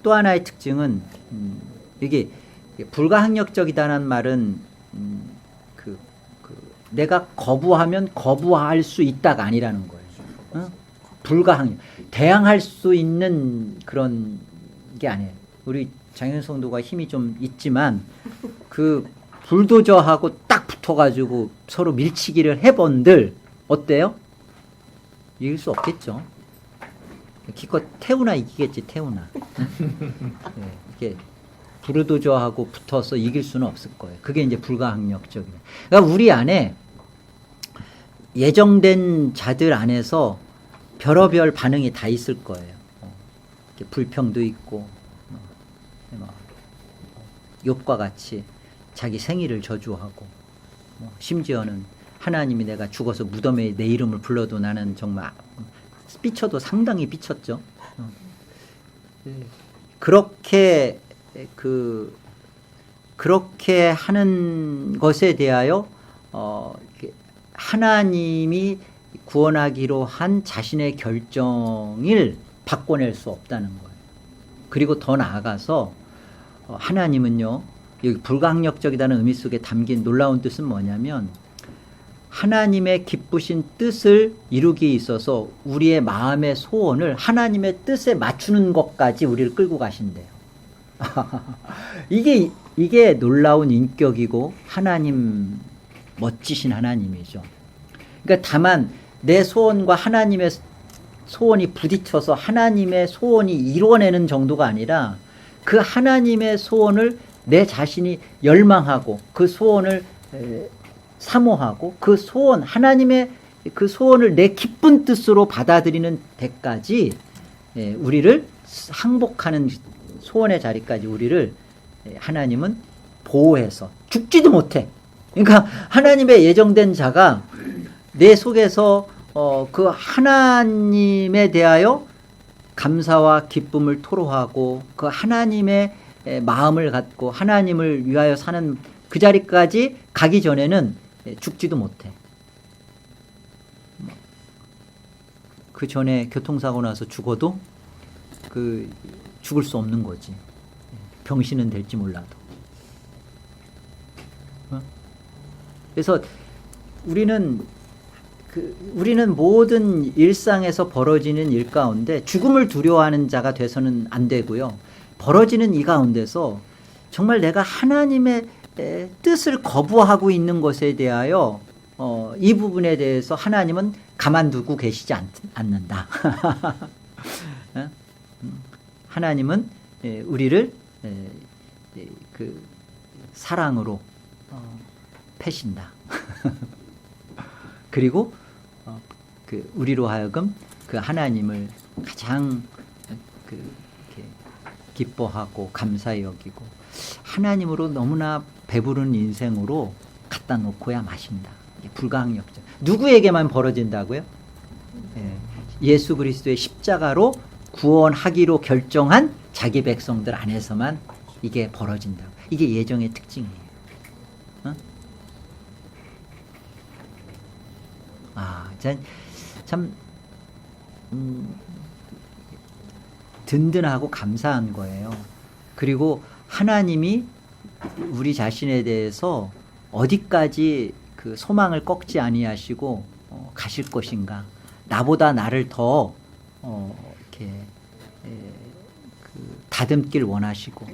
또 하나의 특징은 이게 불가항력적이다는 말은 내가 거부하면 거부할 수 있다가 아니라는 거예요. 불가항력. 대항할 수 있는 그런 게 아니에요. 우리 장현 성도가 힘이 좀 있지만 그 불도저하고 딱 붙어가지고 서로 밀치기를 해본들 어때요? 이길 수 없겠죠. 기껏 태우나 이기겠지, 태우나. 이게 불도저하고 붙어서 이길 수는 없을 거예요. 그게 이제 불가항력적이에요. 그러니까 우리 안에 예정된 자들 안에서 별의별 반응이 다 있을 거예요. 불평도 있고, 욥과 같이 자기 생일을 저주하고, 심지어는 하나님이 내가 죽어서 무덤에 내 이름을 불러도 나는 정말 삐쳐도 상당히 삐쳤죠. 그렇게 하는 것에 대하여 하나님이 구원하기로 한 자신의 결정을 바꿔낼 수 없다는 거예요. 그리고 더 나아가서 하나님은요, 여기 불가항력적이라는 의미 속에 담긴 놀라운 뜻은 뭐냐면 하나님의 기쁘신 뜻을 이루기 있어서 우리의 마음의 소원을 하나님의 뜻에 맞추는 것까지 우리를 끌고 가신대요. 이게 놀라운 인격이고 하나님, 멋지신 하나님이죠. 그러니까 다만 내 소원과 하나님의 소원이 부딪혀서 하나님의 소원이 이루어내는 정도가 아니라 그 하나님의 소원을 내 자신이 열망하고 그 소원을 사모하고 그 소원, 하나님의 그 소원을 내 기쁜 뜻으로 받아들이는 데까지 우리를 항복하는 소원의 자리까지 우리를 하나님은 보호해서 죽지도 못해. 그러니까 하나님의 예정된 자가 내 속에서 그 하나님에 대하여 감사와 기쁨을 토로하고 그 하나님의 마음을 갖고 하나님을 위하여 사는 그 자리까지 가기 전에는 죽지도 못해. 그 전에 교통사고 나서 죽어도 죽을 수 없는 거지. 병신은 될지 몰라도. 그래서 우리는 모든 일상에서 벌어지는 일 가운데 죽음을 두려워하는 자가 돼서는 안 되고요. 벌어지는 이 가운데서 정말 내가 하나님의 뜻을 거부하고 있는 것에 대하여 이 부분에 대해서 하나님은 가만두고 계시지 않는다. 하나님은 우리를 그 사랑으로 패신다. 그리고 그 우리로 하여금 그 하나님을 가장 이렇게 기뻐하고 감사히 여기고 하나님으로 너무나 배부른 인생으로 갖다 놓고야 마신다. 불가항력적. 누구에게만 벌어진다고요? 예수 그리스도의 십자가로 구원하기로 결정한 자기 백성들 안에서만 이게 벌어진다고. 이게 예정의 특징이에요. 참 든든하고 감사한 거예요. 그리고 하나님이 우리 자신에 대해서 어디까지 그 소망을 꺾지 아니하시고 가실 것인가. 나보다 나를 더 이렇게 다듬길 원하시고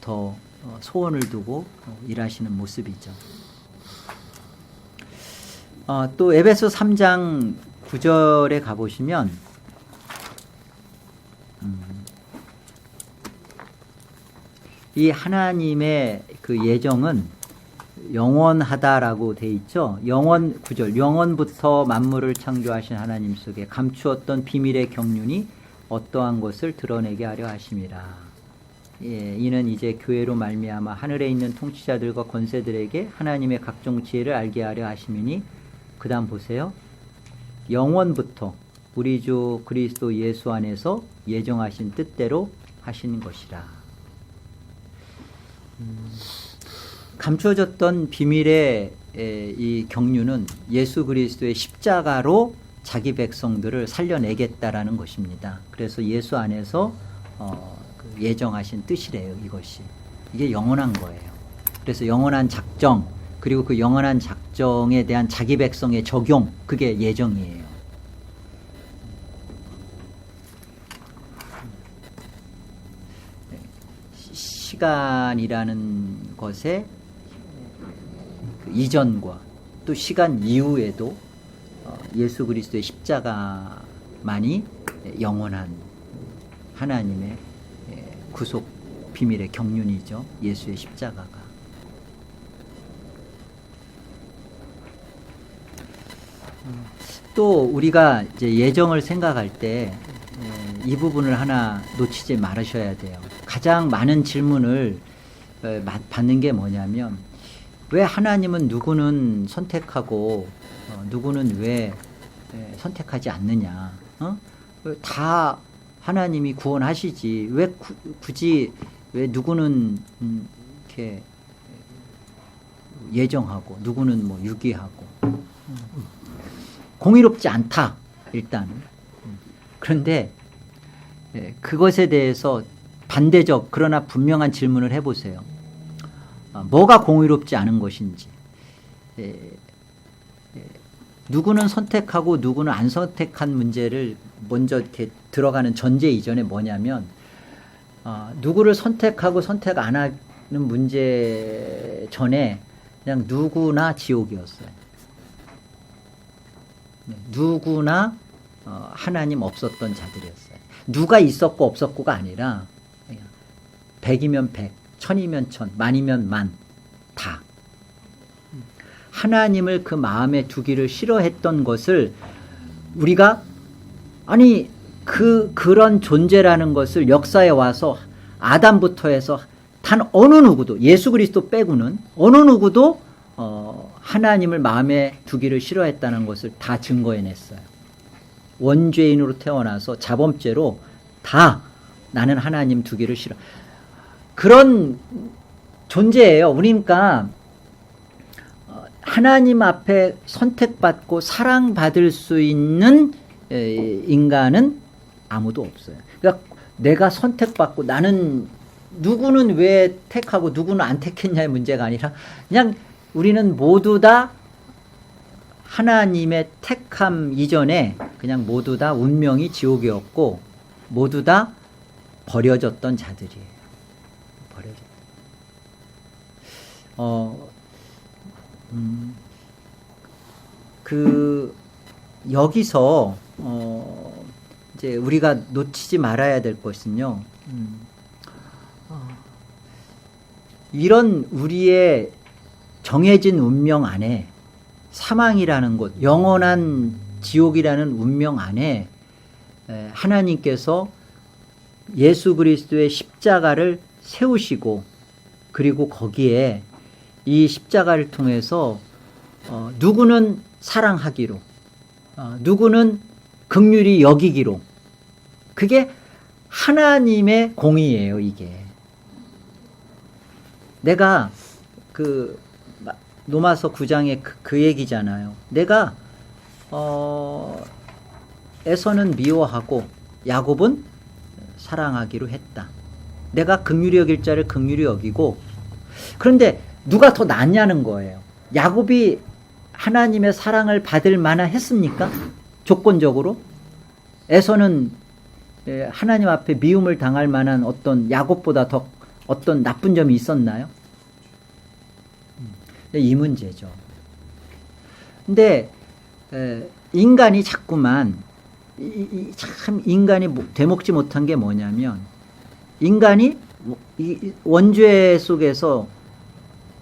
더 소원을 두고 일하시는 모습이죠. 또 에베소 3장 9절에 가보시면 이 하나님의 그 예정은 영원하다라고 돼 있죠. 9절 영원부터 만물을 창조하신 하나님 속에 감추었던 비밀의 경륜이 어떠한 것을 드러내게 하려 하심이라. 이는 이제 교회로 말미암아 하늘에 있는 통치자들과 권세들에게 하나님의 각종 지혜를 알게 하려 하심이니. 그 다음 보세요. 영원부터 우리 주 그리스도 예수 안에서 예정하신 뜻대로 하신 것이라. 감추어졌던 비밀의 이 경륜은 예수 그리스도의 십자가로 자기 백성들을 살려내겠다라는 것입니다. 그래서 예수 안에서 예정하신 뜻이래요. 이것이. 이게 영원한 거예요. 그래서 영원한 작정, 그리고 그 영원한 작정에 대한 자기 백성의 적용, 그게 예정이에요. 시간이라는 것의 그 이전과 또 시간 이후에도 예수 그리스도의 십자가만이 영원한 하나님의 구속 비밀의 경륜이죠. 예수의 십자가가. 또 우리가 이제 예정을 생각할 때 이 부분을 하나 놓치지 말으셔야 돼요. 가장 많은 질문을 받는 게 뭐냐면 왜 하나님은 누구는 선택하고 누구는 왜 선택하지 않느냐. 다 하나님이 구원하시지 왜 굳이 왜 누구는 이렇게 예정하고 누구는 뭐 유기하고. 공의롭지 않다. 일단은. 그런데 그것에 대해서 반대적 그러나 분명한 질문을 해보세요. 뭐가 공의롭지 않은 것인지. 누구는 선택하고 누구는 안 선택한 문제를 먼저 이렇게 들어가는 전제 이전에 뭐냐면 누구를 선택하고 선택 안 하는 문제 전에 그냥 누구나 지옥이었어요. 누구나 하나님 없었던 자들이었어요. 누가 있었고 없었고가 아니라 100이면 100, 1000이면 1000, 만이면 만, 다. 하나님을 그 마음에 두기를 싫어했던 것을 우리가 그런 존재라는 것을 역사에 와서 아담부터 해서 단 어느 누구도 예수 그리스도 빼고는 어느 누구도 하나님을 마음에 두기를 싫어했다는 것을 다 증거해냈어요. 원죄인으로 태어나서 자범죄로 다 나는 하나님 두기를 싫어. 그런 존재예요. 그러니까 하나님 앞에 선택받고 사랑받을 수 있는 인간은 아무도 없어요. 그러니까 내가 선택받고 나는 누구는 왜 택하고 누구는 안 택했냐의 문제가 아니라 그냥 우리는 모두 다 하나님의 택함 이전에 그냥 모두 다 운명이 지옥이었고 모두 다 버려졌던 자들이에요. 여기서 이제 우리가 놓치지 말아야 될 것은요. 이런 우리의 정해진 운명 안에 사망이라는 것, 영원한 지옥이라는 운명 안에 하나님께서 예수 그리스도의 십자가를 세우시고 그리고 거기에 이 십자가를 통해서 누구는 사랑하기로 누구는 긍휼히 여기기로 그게 하나님의 공의예요. 이게 내가 로마서 9장에 그 얘기잖아요. 내가 에서는 미워하고 야곱은 사랑하기로 했다. 내가 긍휼히 여길 자를 긍휼히 여기고 그런데 누가 더 낫냐는 거예요. 야곱이 하나님의 사랑을 받을 만했습니까? 조건적으로? 에서는 하나님 앞에 미움을 당할 만한 어떤 야곱보다 더 어떤 나쁜 점이 있었나요? 이 문제죠. 근데 인간이 자꾸만 참 인간이 되먹지 못한 게 뭐냐면 인간이 이 원죄 속에서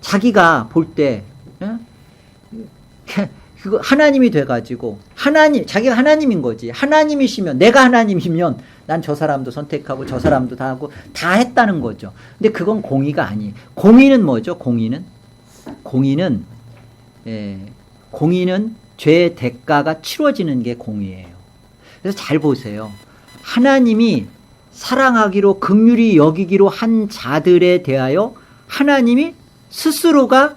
자기가 볼 때 그거 하나님이 돼가지고 자기가 하나님인 거지. 하나님이시면 내가 하나님이면 난 저 사람도 선택하고 저 사람도 다 하고 다 했다는 거죠. 근데 그건 공의가 아니에요. 공의는 뭐죠? 공의는 죄의 대가가 치러지는 게 공의예요. 그래서 잘 보세요. 하나님이 사랑하기로 긍휼히 여기기로 한 자들에 대하여 하나님이 스스로가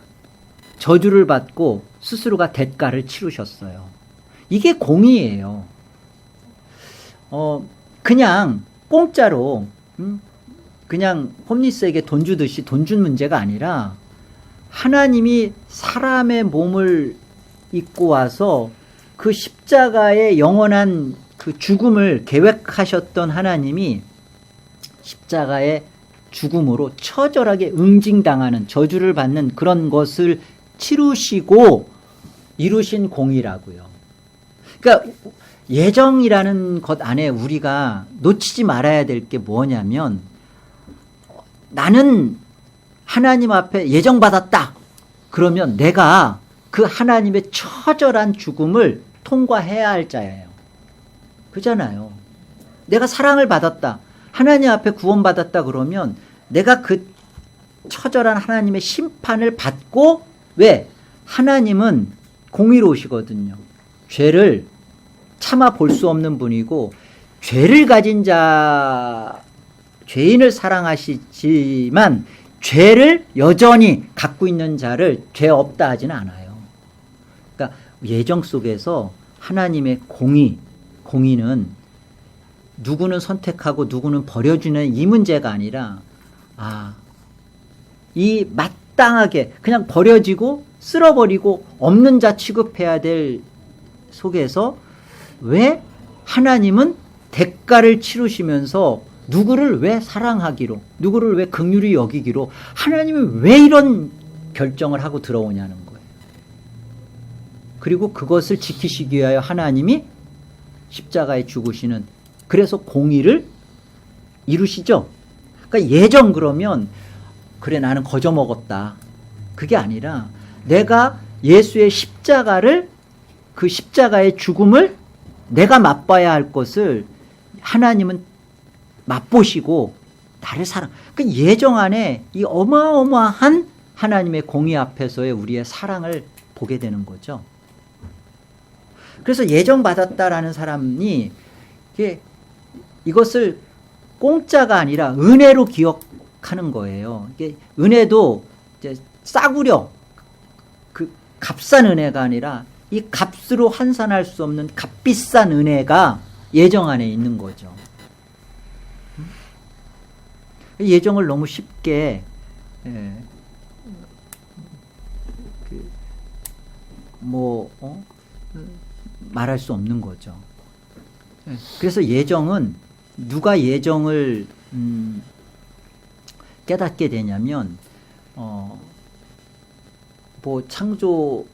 저주를 받고 스스로가 대가를 치르셨어요. 이게 공의예요. 그냥 공짜로 그냥 홈리스에게 돈 주듯이 돈 준 문제가 아니라 하나님이 사람의 몸을 입고 와서 그 십자가의 영원한 그 죽음을 계획하셨던 하나님이 십자가의 죽음으로 처절하게 응징당하는 저주를 받는 그런 것을 치루시고 이루신 공의라고요. 그러니까 예정이라는 것 안에 우리가 놓치지 말아야 될 게 뭐냐면 나는 하나님 앞에 예정받았다. 그러면 내가 그 하나님의 처절한 죽음을 통과해야 할 자예요. 그잖아요. 내가 사랑을 받았다. 하나님 앞에 구원받았다 그러면 내가 그 처절한 하나님의 심판을 받고 왜? 하나님은 공의로우시거든요. 죄를 참아 볼 수 없는 분이고 죄를 가진 자 죄인을 사랑하시지만 죄를 여전히 갖고 있는 자를 죄 없다 하지는 않아요. 그러니까 예정 속에서 하나님의 공의는 누구는 선택하고 누구는 버려주는 이 문제가 아니라 이 마땅하게 그냥 버려지고 쓸어버리고 없는 자 취급해야 될 속에서 왜 하나님은 대가를 치르시면서 누구를 왜 사랑하기로 누구를 왜 긍휼히 여기기로 하나님이 왜 이런 결정을 하고 들어오냐는 거예요. 그리고 그것을 지키시기 위하여 하나님이 십자가에 죽으시는 그래서 공의를 이루시죠. 그러니까 예정 그러면 그래 나는 거저 먹었다. 그게 아니라 내가 예수의 십자가를 그 십자가의 죽음을 내가 맛봐야 할 것을 하나님은 맛보시고 나를 사랑. 그 예정 안에 이 어마어마한 하나님의 공의 앞에서의 우리의 사랑을 보게 되는 거죠. 그래서 예정 받았다라는 사람이 이것을 공짜가 아니라 은혜로 기억하는 거예요. 이게 은혜도 이제 싸구려 그 값싼 은혜가 아니라 이 값으로 환산할 수 없는 값비싼 은혜가 예정 안에 있는 거죠. 예정을 너무 쉽게 말할 수 없는 거죠. 그래서 예정은 누가 예정을 깨닫게 되냐면 창조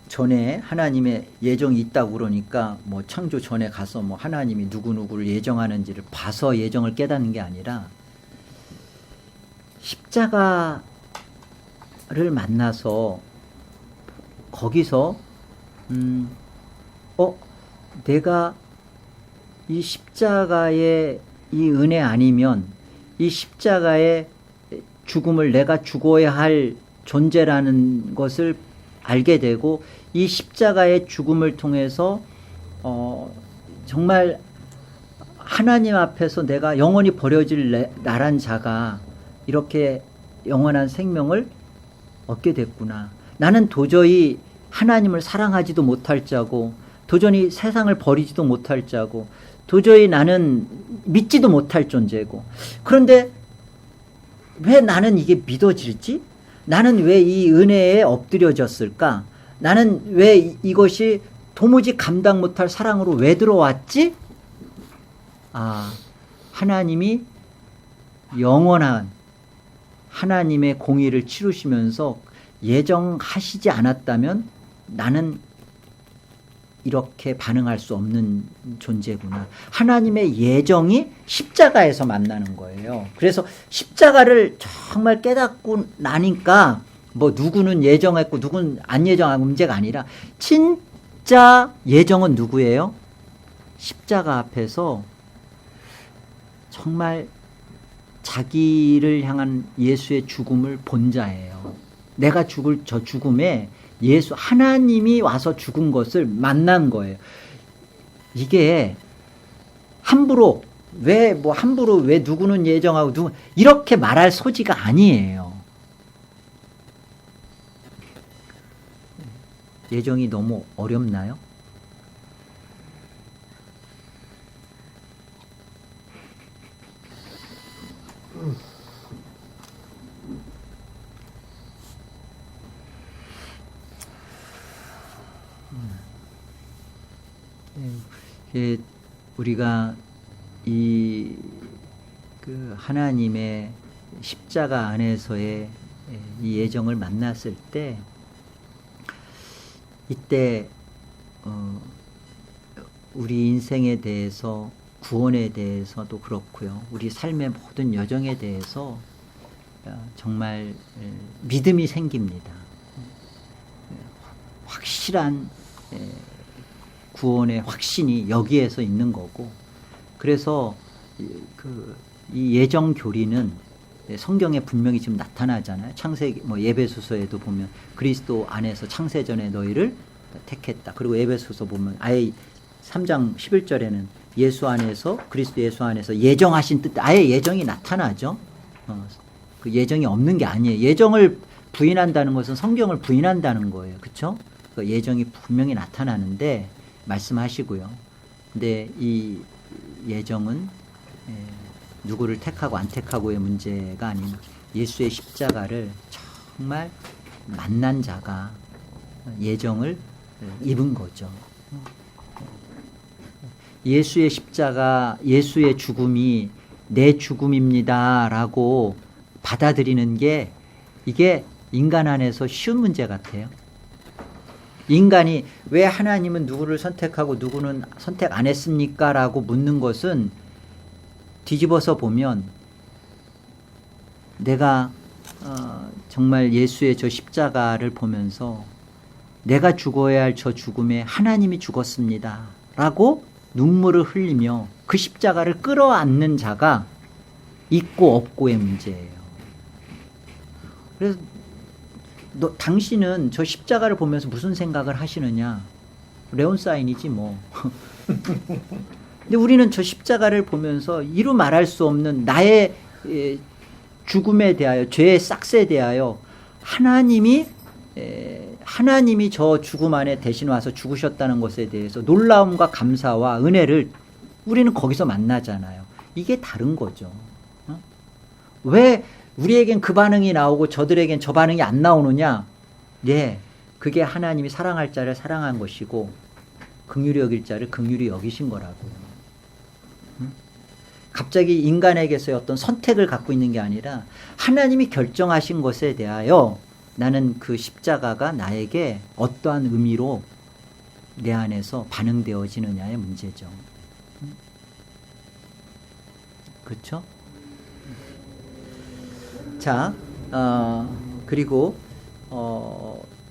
전에 하나님의 예정이 있다고 그러니까 창조 전에 가서 하나님이 누구누구를 예정하는지를 봐서 예정을 깨닫는 게 아니라 십자가를 만나서 거기서 내가 이 십자가의 이 은혜 아니면 이 십자가의 죽음을 내가 죽어야 할 존재라는 것을 알게 되고 이 십자가의 죽음을 통해서 정말 하나님 앞에서 내가 영원히 버려질 나란 자가 이렇게 영원한 생명을 얻게 됐구나. 나는 도저히 하나님을 사랑하지도 못할 자고 도저히 세상을 버리지도 못할 자고 도저히 나는 믿지도 못할 존재고 그런데 왜 나는 이게 믿어질지? 나는 왜 이 은혜에 엎드려졌을까? 나는 왜 이것이 도무지 감당 못할 사랑으로 왜 들어왔지? 하나님이 영원한 하나님의 공의를 치르시면서 예정하시지 않았다면 나는 이렇게 반응할 수 없는 존재구나. 하나님의 예정이 십자가에서 만나는 거예요. 그래서 십자가를 정말 깨닫고 나니까 누구는 예정했고 누구는 안 예정한 문제가 아니라 진짜 예정은 누구예요? 십자가 앞에서 정말 자기를 향한 예수의 죽음을 본 자예요. 내가 죽을 저 죽음에 예수 하나님이 와서 죽은 것을 만난 거예요. 이게 함부로 왜 누구는 예정하고 누구 이렇게 말할 소지가 아니에요. 예정이 너무 어렵나요? 우리가 하나님의 십자가 안에서의 이 예정을 만났을 때 이때 우리 인생에 대해서 구원에 대해서도 그렇고요. 우리 삶의 모든 여정에 대해서 정말 믿음이 생깁니다. 확실한 구원의 확신이 여기에서 있는 거고 그래서 이 예정 교리는 성경에 분명히 지금 나타나잖아요. 창세기 에베소서에도 보면 그리스도 안에서 창세전에 너희를 택했다. 그리고 에베소서 보면 아예 3장 11절에는 예수 안에서 그리스도 예수 안에서 예정하신 뜻 아예 예정이 나타나죠. 그 예정이 없는 게 아니에요. 예정을 부인한다는 것은 성경을 부인한다는 거예요. 그렇죠? 그 예정이 분명히 나타나는데 말씀하시고요. 근데 이 예정은 누구를 택하고 안 택하고의 문제가 아닌 예수의 십자가를 정말 만난 자가 예정을 입은 거죠. 예수의 십자가, 예수의 죽음이 내 죽음입니다 라고 받아들이는 게 이게 인간 안에서 쉬운 문제 같아요. 인간이 왜 하나님은 누구를 선택하고 누구는 선택 안 했습니까? 라고 묻는 것은 뒤집어서 보면 내가 정말 예수의 저 십자가를 보면서 내가 죽어야 할 저 죽음에 하나님이 죽었습니다 라고 눈물을 흘리며 그 십자가를 끌어안는 자가 있고 없고의 문제예요. 그래서 당신은 저 십자가를 보면서 무슨 생각을 하시느냐? 레온사인이지 뭐. 근데 우리는 저 십자가를 보면서 이루 말할 수 없는 나의 죽음에 대하여 죄의 싹스에 대하여 하나님이 저 죽음 안에 대신 와서 죽으셨다는 것에 대해서 놀라움과 감사와 은혜를 우리는 거기서 만나잖아요. 이게 다른 거죠. 왜 우리에겐 그 반응이 나오고 저들에겐 저 반응이 안 나오느냐? 예, 그게 하나님이 사랑할 자를 사랑한 것이고 긍휼히 여길 자를 긍휼히 여기신 거라고요. 갑자기 인간에게서의 어떤 선택을 갖고 있는 게 아니라 하나님이 결정하신 것에 대하여 나는 그 십자가가 나에게 어떠한 의미로 내 안에서 반응되어지느냐의 문제죠. 그렇죠? 자, 그리고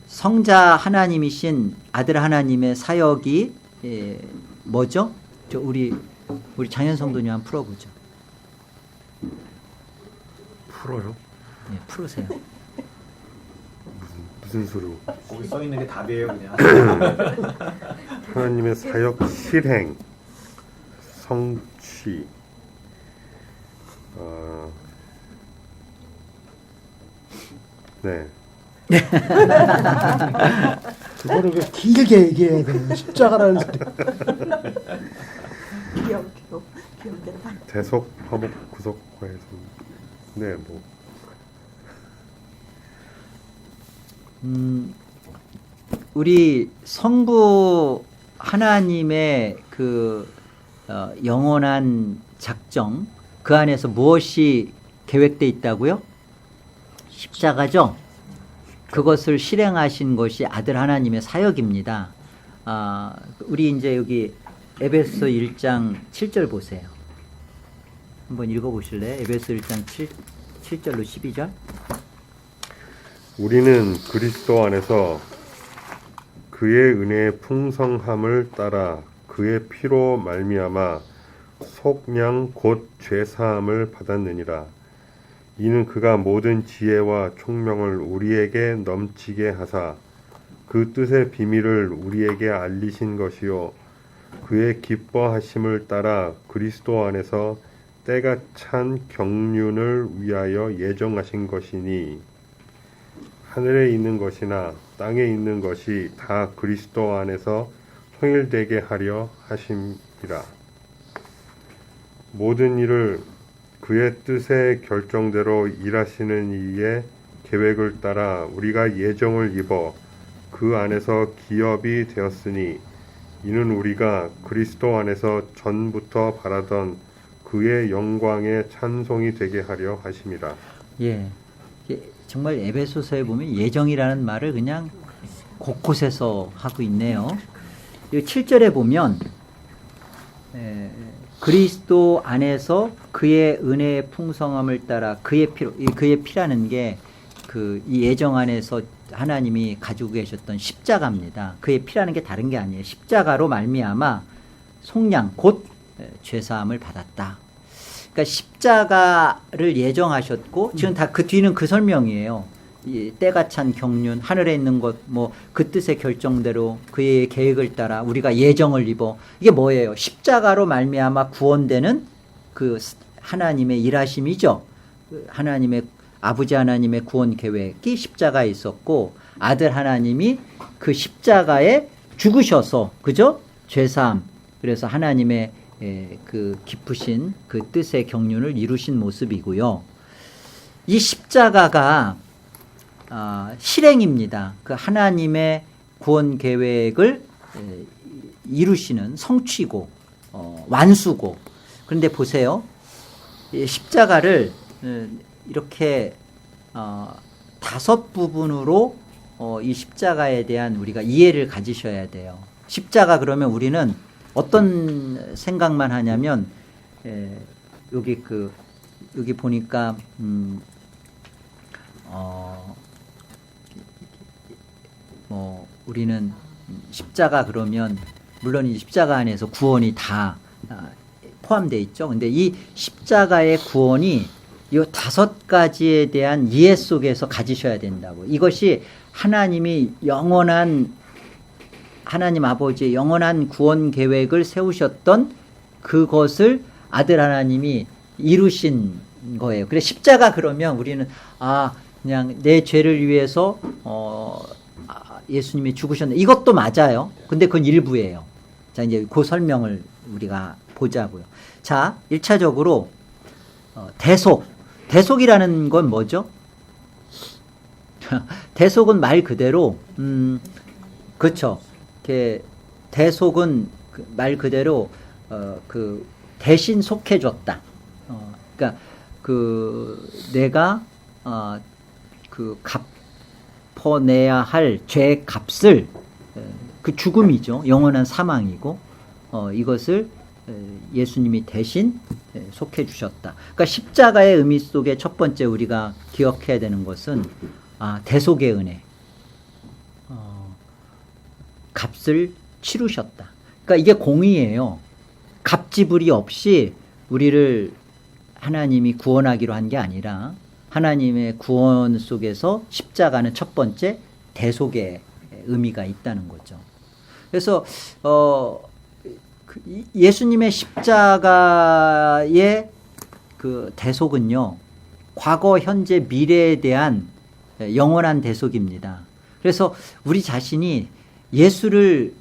성자 하나님이신 아들 하나님의 사역이 뭐죠? 우리 장현 성도님 한번 풀어보죠. 풀어요? 네, 풀으세요. 무슨 수로? 거기 써 있는 게 답이에요, 그냥. 하나님의 사역 실행, 성취, 네. 그거를 왜 길게 얘기해야 돼요? 십자가라는 소리. 기억된다. 대속, 화목, 구속과에서 네, 뭐 우리 성부 하나님의 그 영원한 작정, 그 안에서 무엇이 계획되어 있다고요? 십자가죠. 그것을 실행하신 것이 아들 하나님의 사역입니다. 우리 이제 여기 에베소 1장 7절 보세요. 한번 읽어보실래요? 에베소 1장 7절로 12절. 우리는 그리스도 안에서 그의 은혜의 풍성함을 따라 그의 피로 말미암아 속량 곧 죄사함을 받았느니라. 이는 그가 모든 지혜와 총명을 우리에게 넘치게 하사 그 뜻의 비밀을 우리에게 알리신 것이요 그의 기뻐하심을 따라 그리스도 안에서 때가 찬 경륜을 위하여 예정하신 것이니 하늘에 있는 것이나 땅에 있는 것이 다 그리스도 안에서 통일되게 하려 하심이라. 모든 일을 그의 뜻의 결정대로 일하시는 이의 계획을 따라 우리가 예정을 입어 그 안에서 기업이 되었으니 이는 우리가 그리스도 안에서 전부터 바라던 그의 영광의 찬송이 되게 하려 하심이라. 예, 정말 에베소서에 보면 예정이라는 말을 그냥 곳곳에서 하고 있네요. 7절에 보면 그리스도 안에서 그의 은혜의 풍성함을 따라 그의 피라는 게 이 예정 안에서 하나님이 가지고 계셨던 십자가입니다. 그의 피라는 게 다른 게 아니에요. 십자가로 말미암아 속량 곧 죄사함을 받았다. 그러니까 십자가를 예정하셨고 지금 다 그 뒤는 그 설명이에요. 이 때가 찬 경륜, 하늘에 있는 것, 뭐 그 뜻의 결정대로 그의 계획을 따라 우리가 예정을 입어. 이게 뭐예요? 십자가로 말미암아 구원되는 그 하나님의 일하심이죠. 하나님의 아버지 하나님의 구원 계획이 십자가에 있었고 아들 하나님이 그 십자가에 죽으셔서 그죠? 죄사함. 그래서 하나님의 그 깊으신 그 뜻의 경륜을 이루신 모습이고요. 이 십자가가 실행입니다. 그 하나님의 구원 계획을 이루시는 성취고 완수고. 그런데 보세요. 이 십자가를 이렇게 5 부분으로 이 십자가에 대한 우리가 이해를 가지셔야 돼요. 십자가 그러면 우리는 어떤 생각만 하냐면 여기 보니까 우리는 십자가 그러면 물론 이 십자가 안에서 구원이 다 포함되어 있죠. 근데 이 십자가의 구원이 이 5가지에 대한 이해 속에서 가지셔야 된다고. 이것이 하나님이 하나님 아버지의 영원한 구원 계획을 세우셨던 그것을 아들 하나님이 이루신 거예요. 그래서 십자가 그러면 우리는 그냥 내 죄를 위해서 예수님이 죽으셨네. 이것도 맞아요. 근데 그건 일부예요. 자, 이제 그 설명을 우리가 보자고요. 자, 1차적으로 대속. 대속이라는 건 뭐죠? 대속은 말 그대로 그렇죠. 이렇게 대속은 말 그대로 그 대신 속해줬다. 그러니까 그 내가 그 갚아내야 할 죄의 값을 그 죽음이죠. 영원한 사망이고 이것을 예수님이 대신 속해 주셨다. 그러니까 십자가의 의미 속에 첫 번째 우리가 기억해야 되는 것은 대속의 은혜. 값을 치르셨다. 그러니까 이게 공의예요. 값지불이 없이 우리를 하나님이 구원하기로 한 게 아니라 하나님의 구원 속에서 십자가는 첫 번째 대속의 의미가 있다는 거죠. 그래서 예수님의 십자가의 그 대속은요, 과거, 현재, 미래에 대한 영원한 대속입니다. 그래서 우리 자신이 예수를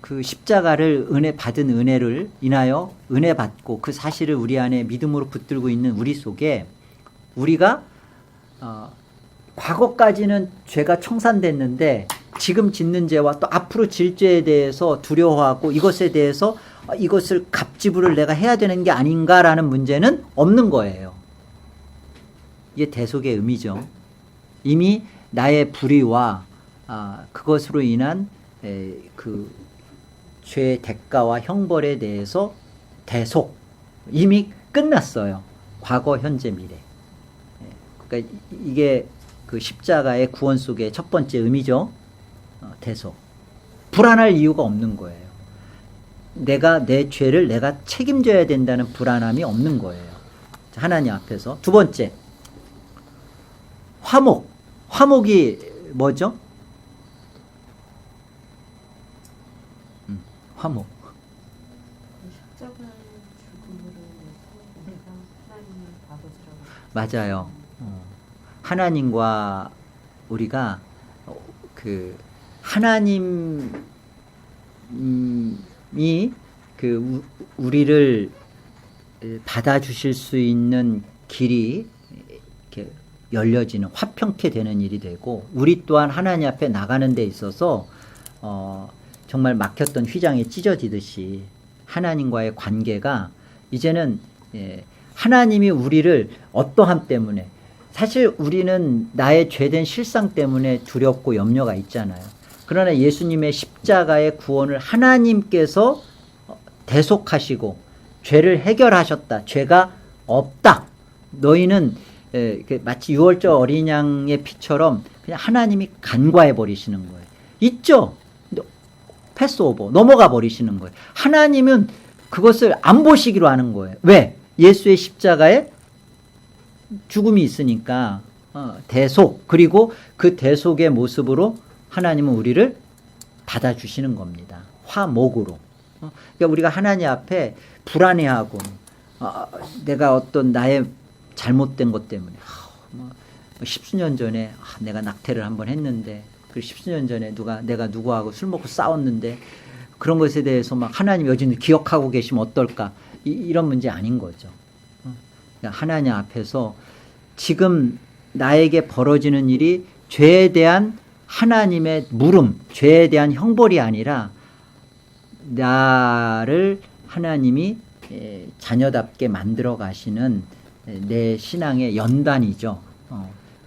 그 십자가를 받은 은혜를 인하여 은혜 받고 그 사실을 우리 안에 믿음으로 붙들고 있는 우리 속에 우리가 과거까지는 죄가 청산됐는데 지금 짓는 죄와 또 앞으로 질 죄에 대해서 두려워하고 이것에 대해서 이것을 값지불을 내가 해야 되는 게 아닌가라는 문제는 없는 거예요. 이게 대속의 의미죠. 이미 나의 불의와 그것으로 인한 그 죄의 대가와 형벌에 대해서 대속 이미 끝났어요. 과거, 현재, 미래. 그러니까 이게 그 십자가의 구원 속의 첫 번째 의미죠. 대속. 불안할 이유가 없는 거예요. 내가 내 죄를 내가 책임져야 된다는 불안함이 없는 거예요. 하나님 앞에서. 두 번째, 화목. 화목이 뭐죠? 화목. 십자가의 죽음으로 인해서 우리가 하나님의 아버지라고 맞아요. 하나님과 우리가 그 하나님이 그 우리를 받아주실 수 있는 길이 이렇게 열려지는 화평케 되는 일이 되고 우리 또한 하나님 앞에 나가는 데 있어서 정말 막혔던 휘장이 찢어지듯이 하나님과의 관계가 이제는 하나님이 우리를 어떠함 때문에 사실 우리는 나의 죄된 실상 때문에 두렵고 염려가 있잖아요. 그러나 예수님의 십자가의 구원을 하나님께서 대속하시고 죄를 해결하셨다. 죄가 없다. 너희는 마치 6월절 어린 양의 피처럼 그냥 하나님이 간과해 버리시는 거예요. 있죠? 패스오버 넘어가 버리시는 거예요. 하나님은 그것을 안 보시기로 하는 거예요. 왜? 예수의 십자가에 죽음이 있으니까 대속 그리고 그 대속의 모습으로 하나님은 우리를 받아주시는 겁니다. 화목으로. 그러니까 우리가 하나님 앞에 불안해하고 내가 어떤 나의 잘못된 것 때문에 십수년 전에 내가 낙태를 한번 했는데 그리고 십수년 전에 내가 누구하고 술 먹고 싸웠는데 그런 것에 대해서 막 하나님 여전히 기억하고 계시면 어떨까 이런 문제 아닌 거죠. 그러니까 하나님 앞에서 지금 나에게 벌어지는 일이 죄에 대한 하나님의 물음, 죄에 대한 형벌이 아니라 나를 하나님이 자녀답게 만들어 가시는 내 신앙의 연단이죠.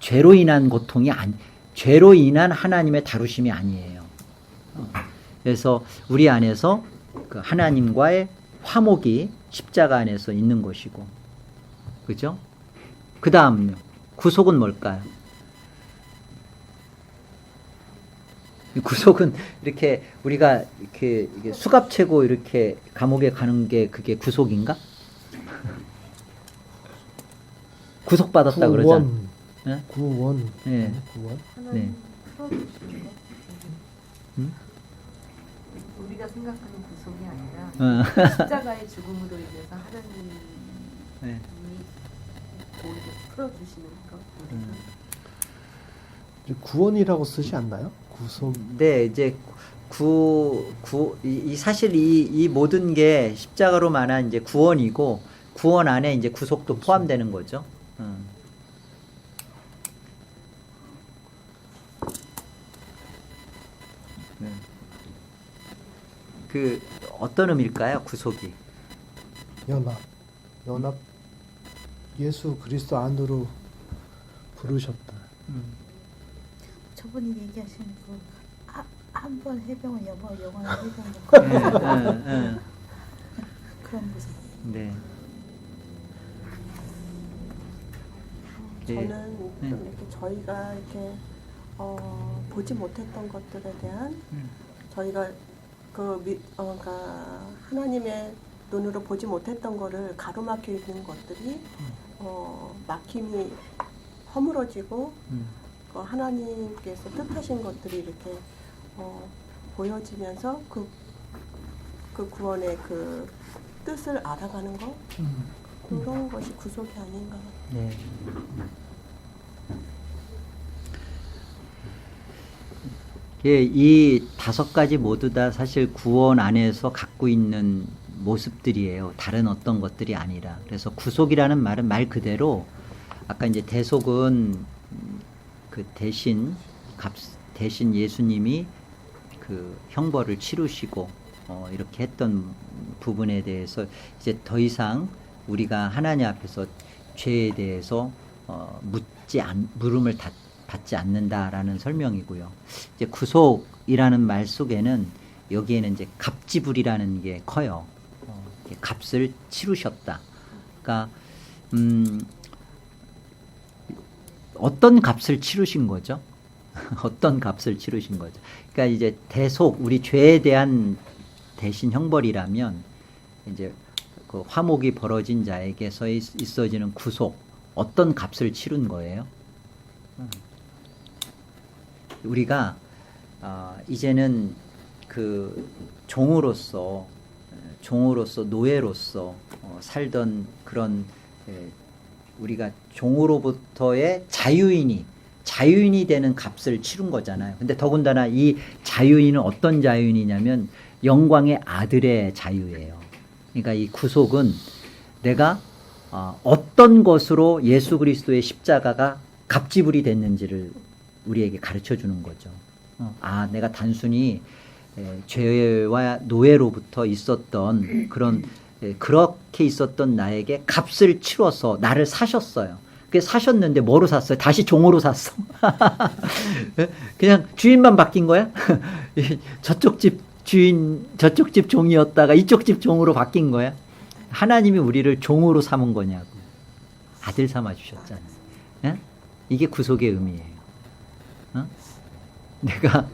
죄로 인한 고통이 죄로 인한 하나님의 다루심이 아니에요. 그래서 우리 안에서 그 하나님과의 화목이 십자가 안에서 있는 것이고, 그죠? 그 다음요. 구속은 뭘까요? 구속은 이렇게 우리가 이렇게 수갑 채고 이렇게 감옥에 가는 게 그게 구속인가? 구속받았다 그러잖아. 네? 구원. 네. 구원. 하나님 네. 풀어주시는 거? 음? 우리가 생각하는 구속이 아니라 십자가의 죽음으로 인해서 하나님이 네. 오히려 풀어주시는 것. 우리가 이제 구원이라고 쓰지 않나요? 구속. 네, 이제 사실 이 모든 게 십자가로 말한 이제 구원이고 구원 안에 이제 구속도 포함되는 거죠. 네. 그 어떤 의미일까요? 구속이. 연합 예수 그리스도 안으로 부르셨다. 저분이 얘기하시는 한번 해병은 영원한 해병 그런 모습. 네. 저는 네. 좀 이렇게 저희가 이렇게 보지 못했던 것들에 대한 저희가 그러니까 하나님의 눈으로 보지 못했던 거를 가로막혀 있는 것들이 막힘이 허물어지고 그 하나님께서 뜻하신 것들이 이렇게 보여지면서 그 구원의 그 뜻을 알아가는 것 그런 것이 구속이 아닌가. 네. 예, 이 5가지 모두 다 사실 구원 안에서 갖고 있는 모습들이에요. 다른 어떤 것들이 아니라. 그래서 구속이라는 말은 말 그대로 아까 이제 대속은 그 대신 예수님이 그 형벌을 치르시고 이렇게 했던 부분에 대해서 이제 더 이상 우리가 하나님 앞에서 죄에 대해서 물음을 받지 않는다라는 설명이고요. 이제 구속이라는 말 속에는 여기에는 이제 값지불이라는 게 커요. 값을 치르셨다. 그러니까 어떤 값을 치르신 거죠? 어떤 값을 치르신 거죠? 그러니까 이제 대속, 우리 죄에 대한 대신 형벌이라면 이제 그 화목이 벌어진 자에게서 있어지는 구속, 어떤 값을 치른 거예요? 우리가 이제는 그 종으로서 노예로서 살던 그런 우리가 종으로부터의 자유인이 되는 값을 치른 거잖아요. 근데 더군다나 이 자유인은 어떤 자유인이냐면 영광의 아들의 자유예요. 그러니까 이 구속은 내가 어떤 것으로 예수 그리스도의 십자가가 값지불이 됐는지를 우리에게 가르쳐 주는 거죠. 내가 단순히 죄와 노예로부터 있었던 그렇게 있었던 나에게 값을 치러서 나를 사셨어요. 사셨는데 뭐로 샀어요? 다시 종으로 샀어. 그냥 주인만 바뀐 거야? 저쪽 집 주인, 저쪽 집 종이었다가 이쪽 집 종으로 바뀐 거야? 하나님이 우리를 종으로 삼은 거냐고. 아들 삼아 주셨잖아요. 예? 이게 구속의 의미예요. 내가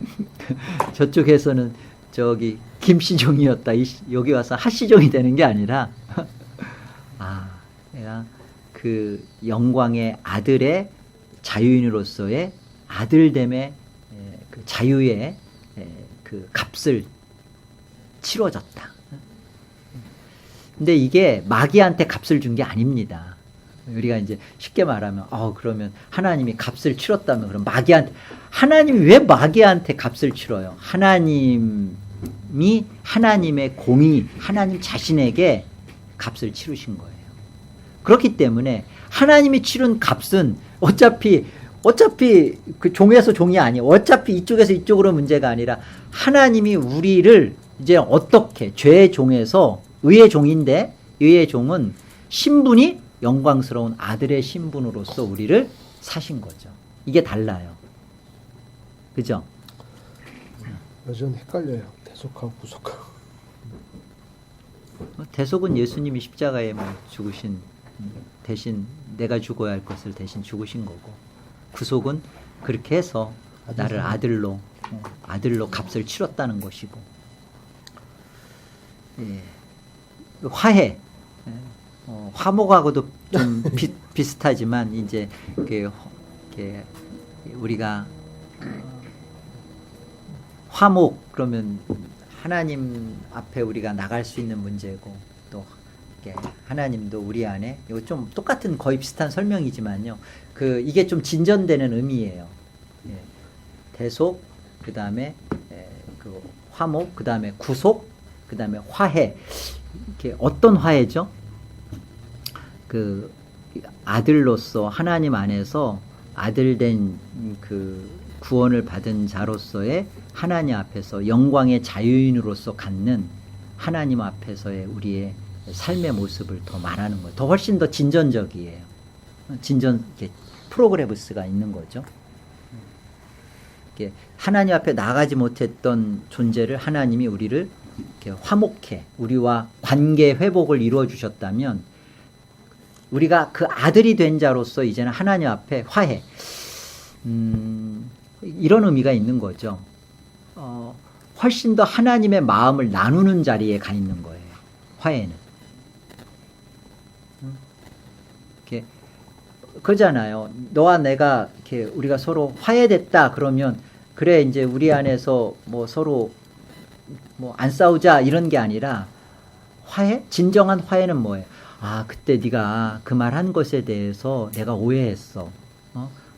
저쪽에서는 저기 김씨종이었다. 여기 와서 하씨종이 되는 게 아니라 내가 그 영광의 아들의 자유인으로서의 아들됨의 그 자유의 그 값을 치러졌다. 근데 이게 마귀한테 값을 준 게 아닙니다. 우리가 이제 쉽게 말하면 그러면 하나님이 값을 치렀다면 그럼 하나님이 왜 마귀한테 값을 치러요? 하나님이 하나님의 공의, 하나님 자신에게 값을 치르신 거예요. 그렇기 때문에 하나님이 치른 값은 어차피 그 종에서 종이 아니에요. 어차피 이쪽에서 이쪽으로 문제가 아니라 하나님이 우리를 이제 어떻게 죄의 종에서 의의 종인데 의의 종은 신분이 영광스러운 아들의 신분으로서 우리를 사신 거죠. 이게 달라요. 그죠? 요즘 헷갈려요. 대속하고 구속하고. 대속은 예수님이 십자가에 죽으신 대신 내가 죽어야 할 것을 대신 죽으신 거고, 구속은 그렇게 해서 나를 아들로 값을 치렀다는 것이고, 화해, 화목하고도 좀 비슷하지만 이제 우리가 화목 그러면 하나님 앞에 우리가 나갈 수 있는 문제고, 또 하나님도 우리 안에, 이거 좀 똑같은 거의 비슷한 설명이지만요. 이게 좀 진전되는 의미예요. 대속, 그 다음에 그 화목, 그 다음에 구속, 그 다음에 화해. 이게 어떤 화해죠? 아들로서 하나님 안에서 아들된 그 구원을 받은 자로서의 하나님 앞에서 영광의 자유인으로서 갖는 하나님 앞에서의 우리의 삶의 모습을 더 말하는 거예요. 더 훨씬 더 진전적이에요. 이렇게 프로그레스가 있는 거죠. 이렇게 하나님 앞에 나가지 못했던 존재를 하나님이 우리를 이렇게 화목해 우리와 관계 회복을 이루어 주셨다면 우리가 그 아들이 된 자로서 이제는 하나님 앞에 화해, 이런 의미가 있는 거죠. 훨씬 더 하나님의 마음을 나누는 자리에 가 있는 거예요. 화해는. 이렇게 그러잖아요. 너와 내가 이렇게 우리가 서로 화해됐다 그러면 그래 이제 우리 안에서 뭐 서로 뭐 안 싸우자 이런 게 아니라 화해? 진정한 화해는 뭐예요? 아, 그때 네가 그 말 한 것에 대해서 내가 오해했어.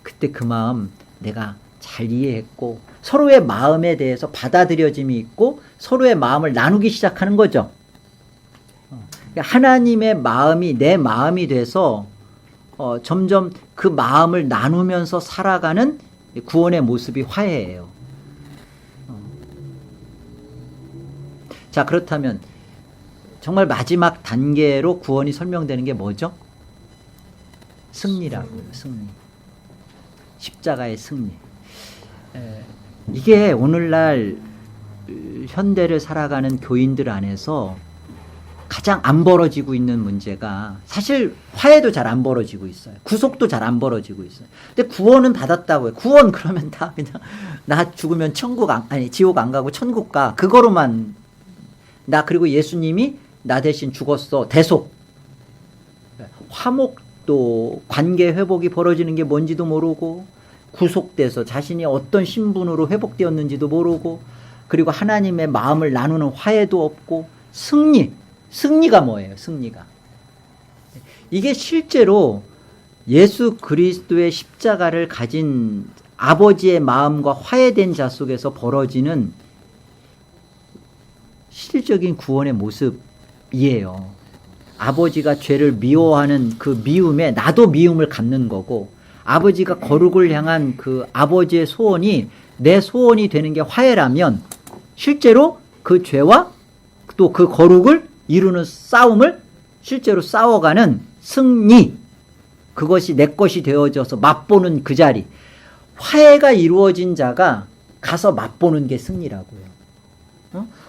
그때 그 마음 내가 잘 이해했고 서로의 마음에 대해서 받아들여짐이 있고 서로의 마음을 나누기 시작하는 거죠. 하나님의 마음이 내 마음이 돼서 점점 그 마음을 나누면서 살아가는 구원의 모습이 화해예요. 자, 그렇다면 정말 마지막 단계로 구원이 설명되는 게 뭐죠? 승리라고요. 승리. 십자가의 승리. 이게 오늘날 현대를 살아가는 교인들 안에서 가장 안 벌어지고 있는 문제가 사실 화해도 잘 안 벌어지고 있어요. 구속도 잘 안 벌어지고 있어요. 근데 구원은 받았다고요. 구원 그러면 다 그냥 나 죽으면 지옥 안 가고 천국 가. 그거로만 나 그리고 예수님이 나 대신 죽었어. 대속. 화목도 관계 회복이 벌어지는 게 뭔지도 모르고 구속돼서 자신이 어떤 신분으로 회복되었는지도 모르고 그리고 하나님의 마음을 나누는 화해도 없고 승리가 뭐예요? 승리가. 이게 실제로 예수 그리스도의 십자가를 가진 아버지의 마음과 화해된 자 속에서 벌어지는 실질적인 구원의 모습이에요. 아버지가 죄를 미워하는 그 미움에 나도 미움을 갖는 거고 아버지가 거룩을 향한 그 아버지의 소원이 내 소원이 되는 게 화해라면 실제로 그 죄와 또 그 거룩을 이루는 싸움을 실제로 싸워가는 승리, 그것이 내 것이 되어져서 맛보는 그 자리, 화해가 이루어진 자가 가서 맛보는 게 승리라고요.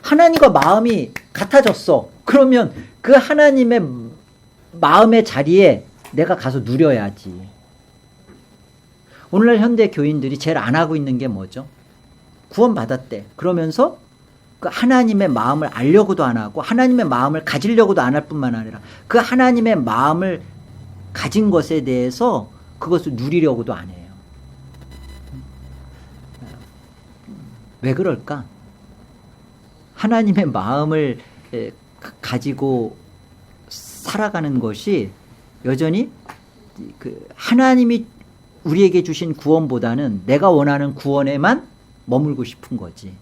하나님과 마음이 같아졌어. 그러면 그 하나님의 마음의 자리에 내가 가서 누려야지. 오늘날 현대 교인들이 제일 안 하고 있는 게 뭐죠? 구원받았대. 그러면서 그 하나님의 마음을 알려고도 안 하고 하나님의 마음을 가지려고도 안 할 뿐만 아니라 그 하나님의 마음을 가진 것에 대해서 그것을 누리려고도 안 해요. 왜 그럴까? 하나님의 마음을 가지고 살아가는 것이 여전히 그 하나님이 우리에게 주신 구원보다는 내가 원하는 구원에만 머물고 싶은 거지.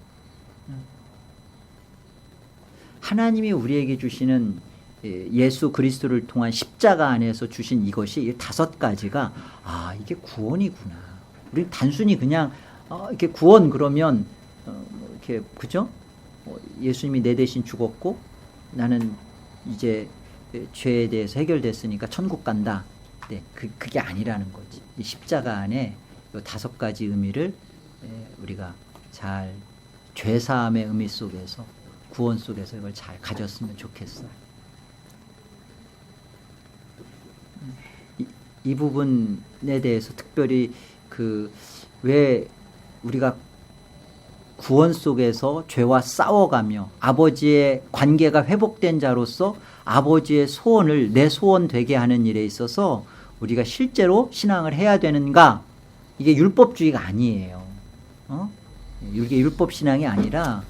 하나님이 우리에게 주시는 예수 그리스도를 통한 십자가 안에서 주신 이것이 5가지가 이게 구원이구나. 우리 단순히 그냥 이렇게 구원 그러면 이렇게 그죠? 예수님이 내 대신 죽었고 나는 이제 죄에 대해서 해결됐으니까 천국 간다. 네, 그게 아니라는 거지. 이 십자가 안에 이 5가지 의미를 우리가 잘 죄사함의 의미 속에서 구원 속에서 이걸 잘 가졌으면 좋겠어요. 이 부분에 대해서 특별히 왜 우리가 구원 속에서 죄와 싸워가며 아버지의 관계가 회복된 자로서 아버지의 소원을 내 소원 되게 하는 일에 있어서 우리가 실제로 신앙을 해야 되는가? 이게 율법주의가 아니에요. 이게 율법신앙이 아니라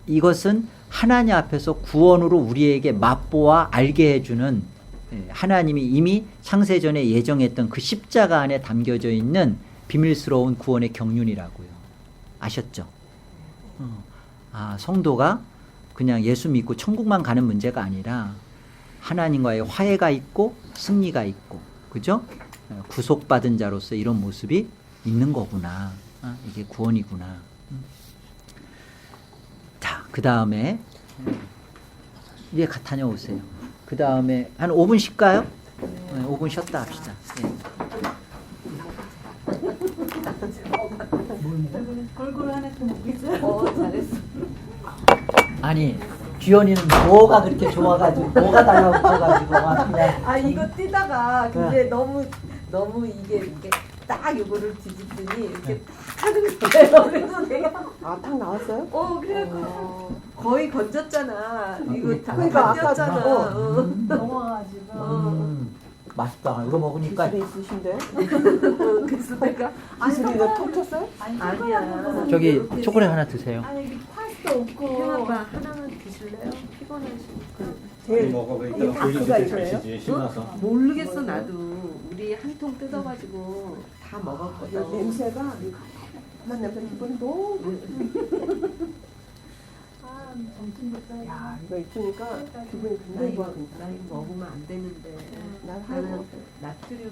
이것은 하나님 앞에서 구원으로 우리에게 맛보아 알게 해주는 하나님이 이미 창세전에 예정했던 그 십자가 안에 담겨져 있는 비밀스러운 구원의 경륜이라고요. 아셨죠? 성도가 그냥 예수 믿고 천국만 가는 문제가 아니라 하나님과의 화해가 있고 승리가 있고, 그죠? 구속받은 자로서 이런 모습이 있는 거구나. 이게 구원이구나. 자, 그 다음에 이제 다녀오세요. 그 다음에 한 5분 쉴까요? 네, 5분 쉬었다 합시다. 예. 골고루 하나 더 먹고 있어요. 잘했어. 아니, 규현이는 뭐가 그렇게 좋아가지고 뭐가 달라붙어가지고 막 그냥 아 이거 뛰다가 근데 너무 이게 딱 이거를 뒤집더니 이렇게 딱 하는 거예요. 그래서 내가 탁 나왔어요? 그래갖고 거의 건졌잖아. 이거 다 그러니까 아까 건졌잖아. 넘어가가지고. 맛있다. 이거 먹으니까 기술이 있으신데? 그래서 내가 기술이 이거 톡 쳤어요? 아니야. 저기 이렇게 초콜릿 하나 드세요. 아니 이게 파스도 없고. 형아빠 하나만 드실래요? 피곤하시니까. 제일 먹어봐. 이게 이따가 다크가 돌리듯이 있어요? 가시지 신나서. 모르겠어 나도. 우리 한 통 뜯어가지고 다 먹었거든. 냄새가 만 냄새 기분이 너무 아 점심부터. 야 이거 있으니까 기분이 나 굉장히 이거 좋아. 나 이거 먹으면 안 되는데. 난 나는 하고 나트륨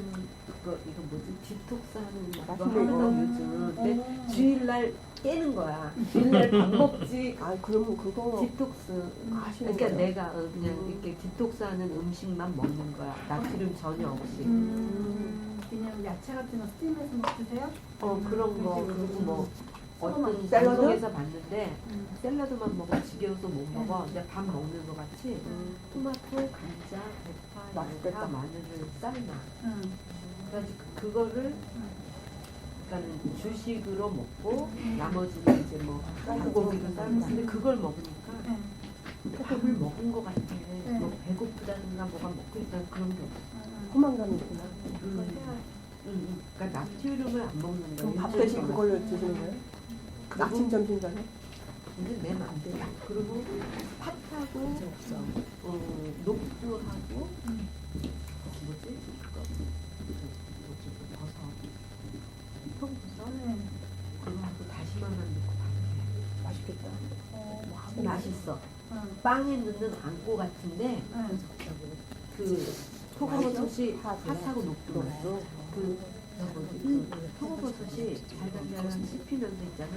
이거 뭐지 디톡스 하는 거 맛있는 하려고 거. 요즘. 근데 주일날 깨는 거야. 주일날 밥 먹지. 아 그러면 그거 디톡스. 하시는 그러니까 거예요? 내가 그냥 이렇게 디톡스하는 음식만 먹는 거야. 나트륨 전혀 없이. 그냥 야채 같은 거 스팀해서 먹 드세요? 그런 거 그리고 뭐 어떤 샐러드? 방송에서 봤는데 샐러드만 먹으면 지겨워서 못 먹어. 근데 밥 먹는 거 같이 토마토, 감자, 대파, 맛있겠다. 양파, 마늘을 삶아. 응. 그래가지고 그거를 그러니까는 주식으로 먹고 나머지는 이제 뭐 닭고기로 삶았는데 그걸 먹으니까 밥을 먹은 것 같아. 뭐 배고프다든가 뭐가 먹고 있다는 그런 게 없어. 포만감이구나. 그러니까 나트륨을 안 먹는 거야. 그럼 밥 대신 그걸로 드시는 거예요? 아침 점심 저녁? 근데 내 맘대로. 그리고 팥하고 녹두하고 뭐지? 그거 뭐지? 버섯, 통버섯 그거 하고 다시마만 넣고 밥을 맛있겠다. 해. 맛있어. 빵에 넣는 안고 같은데 그 표고버섯이 팥하고 녹두 그 표고버섯이 달달달한 씹히면서 있잖아.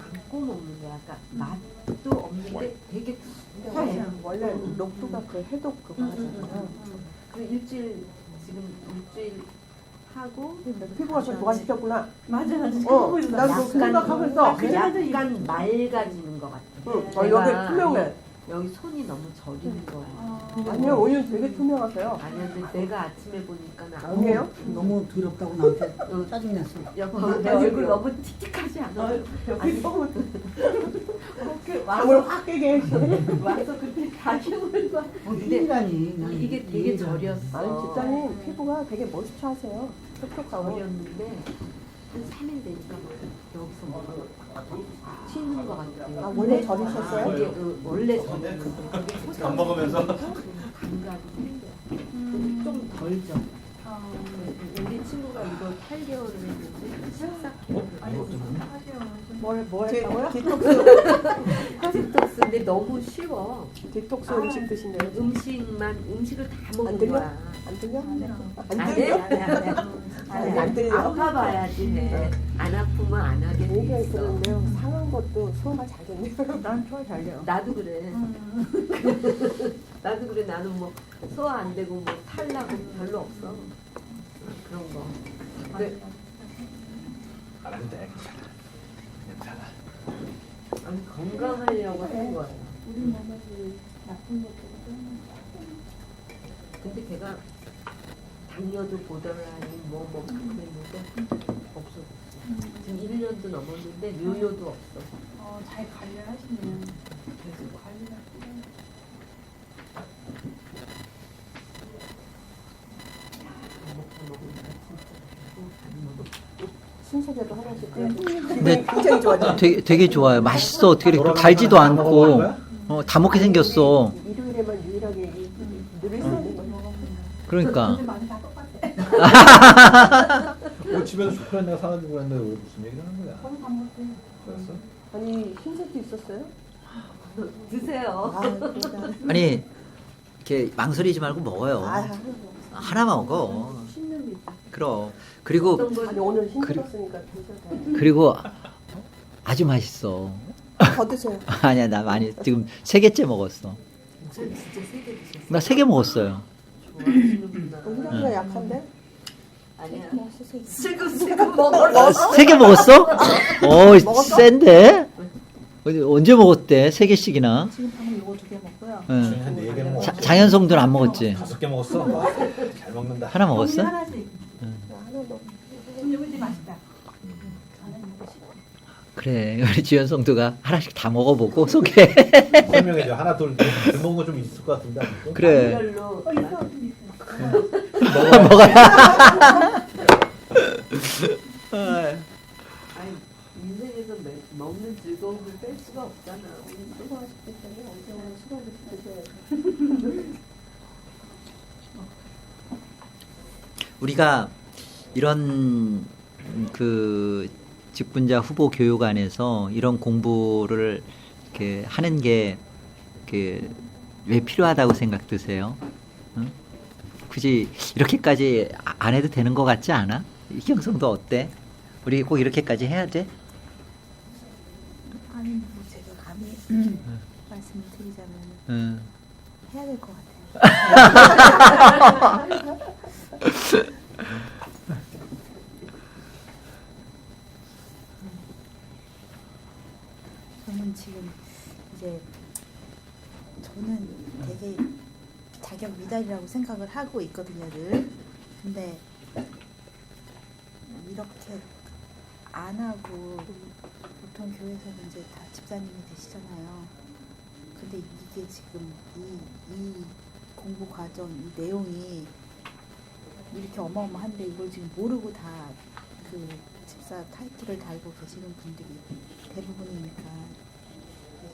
안고 먹는 거야. 그러니까 맛도 없는데 되게 해. 원래 녹두가 그 해독 그거 하잖아요. 그 일주일 하고 피부가 좀 좋아지셨구나. 맞아. 난 그거 생각하고 있어. 약간 맑아지는 것 같아. 응. 여기 투명해. 여기 손이 너무 저리는 거야. 아니요, 오늘 되게 투명하세요. 아니야, 근데 내가 아침에 보니까 아니에요? 너무 더럽다고 나한테 짜증냈어. 여보, 내 얼굴 너무 틱틱하지 않아? 방울 확 깨게 했어. 와서 그때 다시음을 봐. 근데 힘이라니. 난 이게 되게 이해가 안 돼. 저렸어. 아니, 집사님 피부가 되게 멋있어하세요. 촉촉하고. 저렸는데 한 3일 되니까 막 여기서 뭐가 튀는 것 같아. 아, 원래 저리셨어요? 이게 원래 저렸는데 그게 밥 먹으면서 감각이 생겨. 좀 덜 져. 우리 친구가 이걸 8개월을 했는데 14개월. 뭘 했다고요? 디톡스인데 너무 쉬워. 디톡스 음식 드신대요. 음식을 다 안 먹는 들려? 거야. 안 들려? 안 안 들려? 돼? 안 들려? 아파봐야지 해. 안 아프면 안 하겠어. 얘기가 그런데요. 상한 것도 소화가 잘 됐네요. 난 소화 잘 돼요. 나도 그래. 나도 그래. 나는 뭐 소화 안 되고 뭐 탈나고 별로 없어. 그런 거. 근데 안 해도 돼. 괜찮아. 아니, 건강하려고 하는 거야. 우리 몸에 나쁜 것들은 근데 걔가 당뇨도 보더라니 뭐 그랬는데 없어. 지금 1년도 넘었는데 요요도 없어. 잘 관리하시네요. 계속 관리하시고. 신세계도 하나씩. 근데 굉장히 좋아져. 되게 좋아요. 맛있어. 어떻게 이렇게 달지도 않고 다 먹게 생겼어. 일요일에만 유일하게 누릴 수 있는 거. 그러니까 많이 다 똑같아. 집에서 초콜릿 내가 사가지고 했는데 왜 무슨 얘기를 하는 거야? 거기 밥 먹고. 그랬어? 아니 흰색도 있었어요? 드세요. 아, 그러니까. 아니 이렇게 망설이지 말고 먹어요. 아, 하나만 먹어. 신념이다. 그럼. 그리고 어떤 걸 아니 오늘 힘들었으니까 드셔도 그리고 아주 맛있어. 더 드세요. 아니야, 나 많이 지금 3개째 먹었어. 목사님 진짜 세게 드셨어. 나 3개 먹었어요. 좋아하시는구나. 홍삼보다 약한데? 아니야. 맛있어. 슬금 먹어. 3개 먹었어? 먹었어? 센데? 언제 먹었대? 3개씩이나. 지금 방금 요거 2개 먹고요. 응. 중에 한 4개 먹었어. 장현성도는 안 먹었지? 5개 먹었어. 잘 먹는다. 하나 먹었어? 하나씩. 하나 더. 요거 이제 맛있다. 그래, 우리 지현성도가 하나씩 다 먹어보고 소개. 설명해줘. 하나 둘 먹은 거 좀 있을 것 같은데. 아직도? 그래. 별로 아니 인생에서 먹는 즐거움을 뺄 수가 없잖아. 수고하셨기 때문에 언제나 수고하셨기 때문에. 우리가 이런 그 직분자 후보 교육안에서 이런 공부를 이렇게 하는 게 왜 필요하다고 생각 드세요? 응? 굳이 이렇게까지 안 해도 되는 것 같지 않아? 이경성도 어때? 우리 꼭 이렇게까지 해야 돼? 아니 뭐 제가 감히 말씀을 드리자면 응. 해야 될 것 같아요. 저는 지금 이제 저는 되게 자격 미달이라고 생각을 하고 있거든요, 늘. 근데 이렇게 안 하고 보통 교회에서는 이제 다 집사님이 되시잖아요. 근데 이게 지금 이 공부 과정, 이 내용이 이렇게 어마어마한데 이걸 지금 모르고 다 그 집사 타이틀을 달고 계시는 분들이 대부분이니까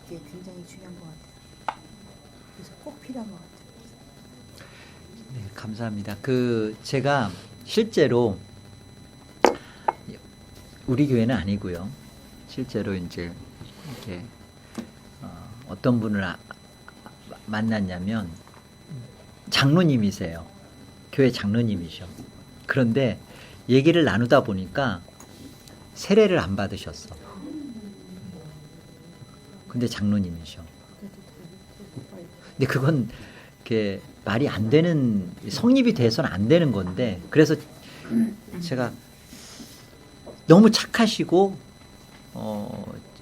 이게 굉장히 중요한 것 같아요. 그래서 꼭 필요한 것 같아요. 네, 감사합니다. 제가 실제로 우리 교회는 아니고요. 실제로 이제 이렇게 어떤 분을 만났냐면 장로님이세요. 교회 장로님이셔. 그런데 얘기를 나누다 보니까 세례를 안 받으셨어. 근데 장로님이셔. 근데 그건 이렇게 말이 안 되는, 성립이 돼서는 안 되는 건데, 그래서 제가 너무 착하시고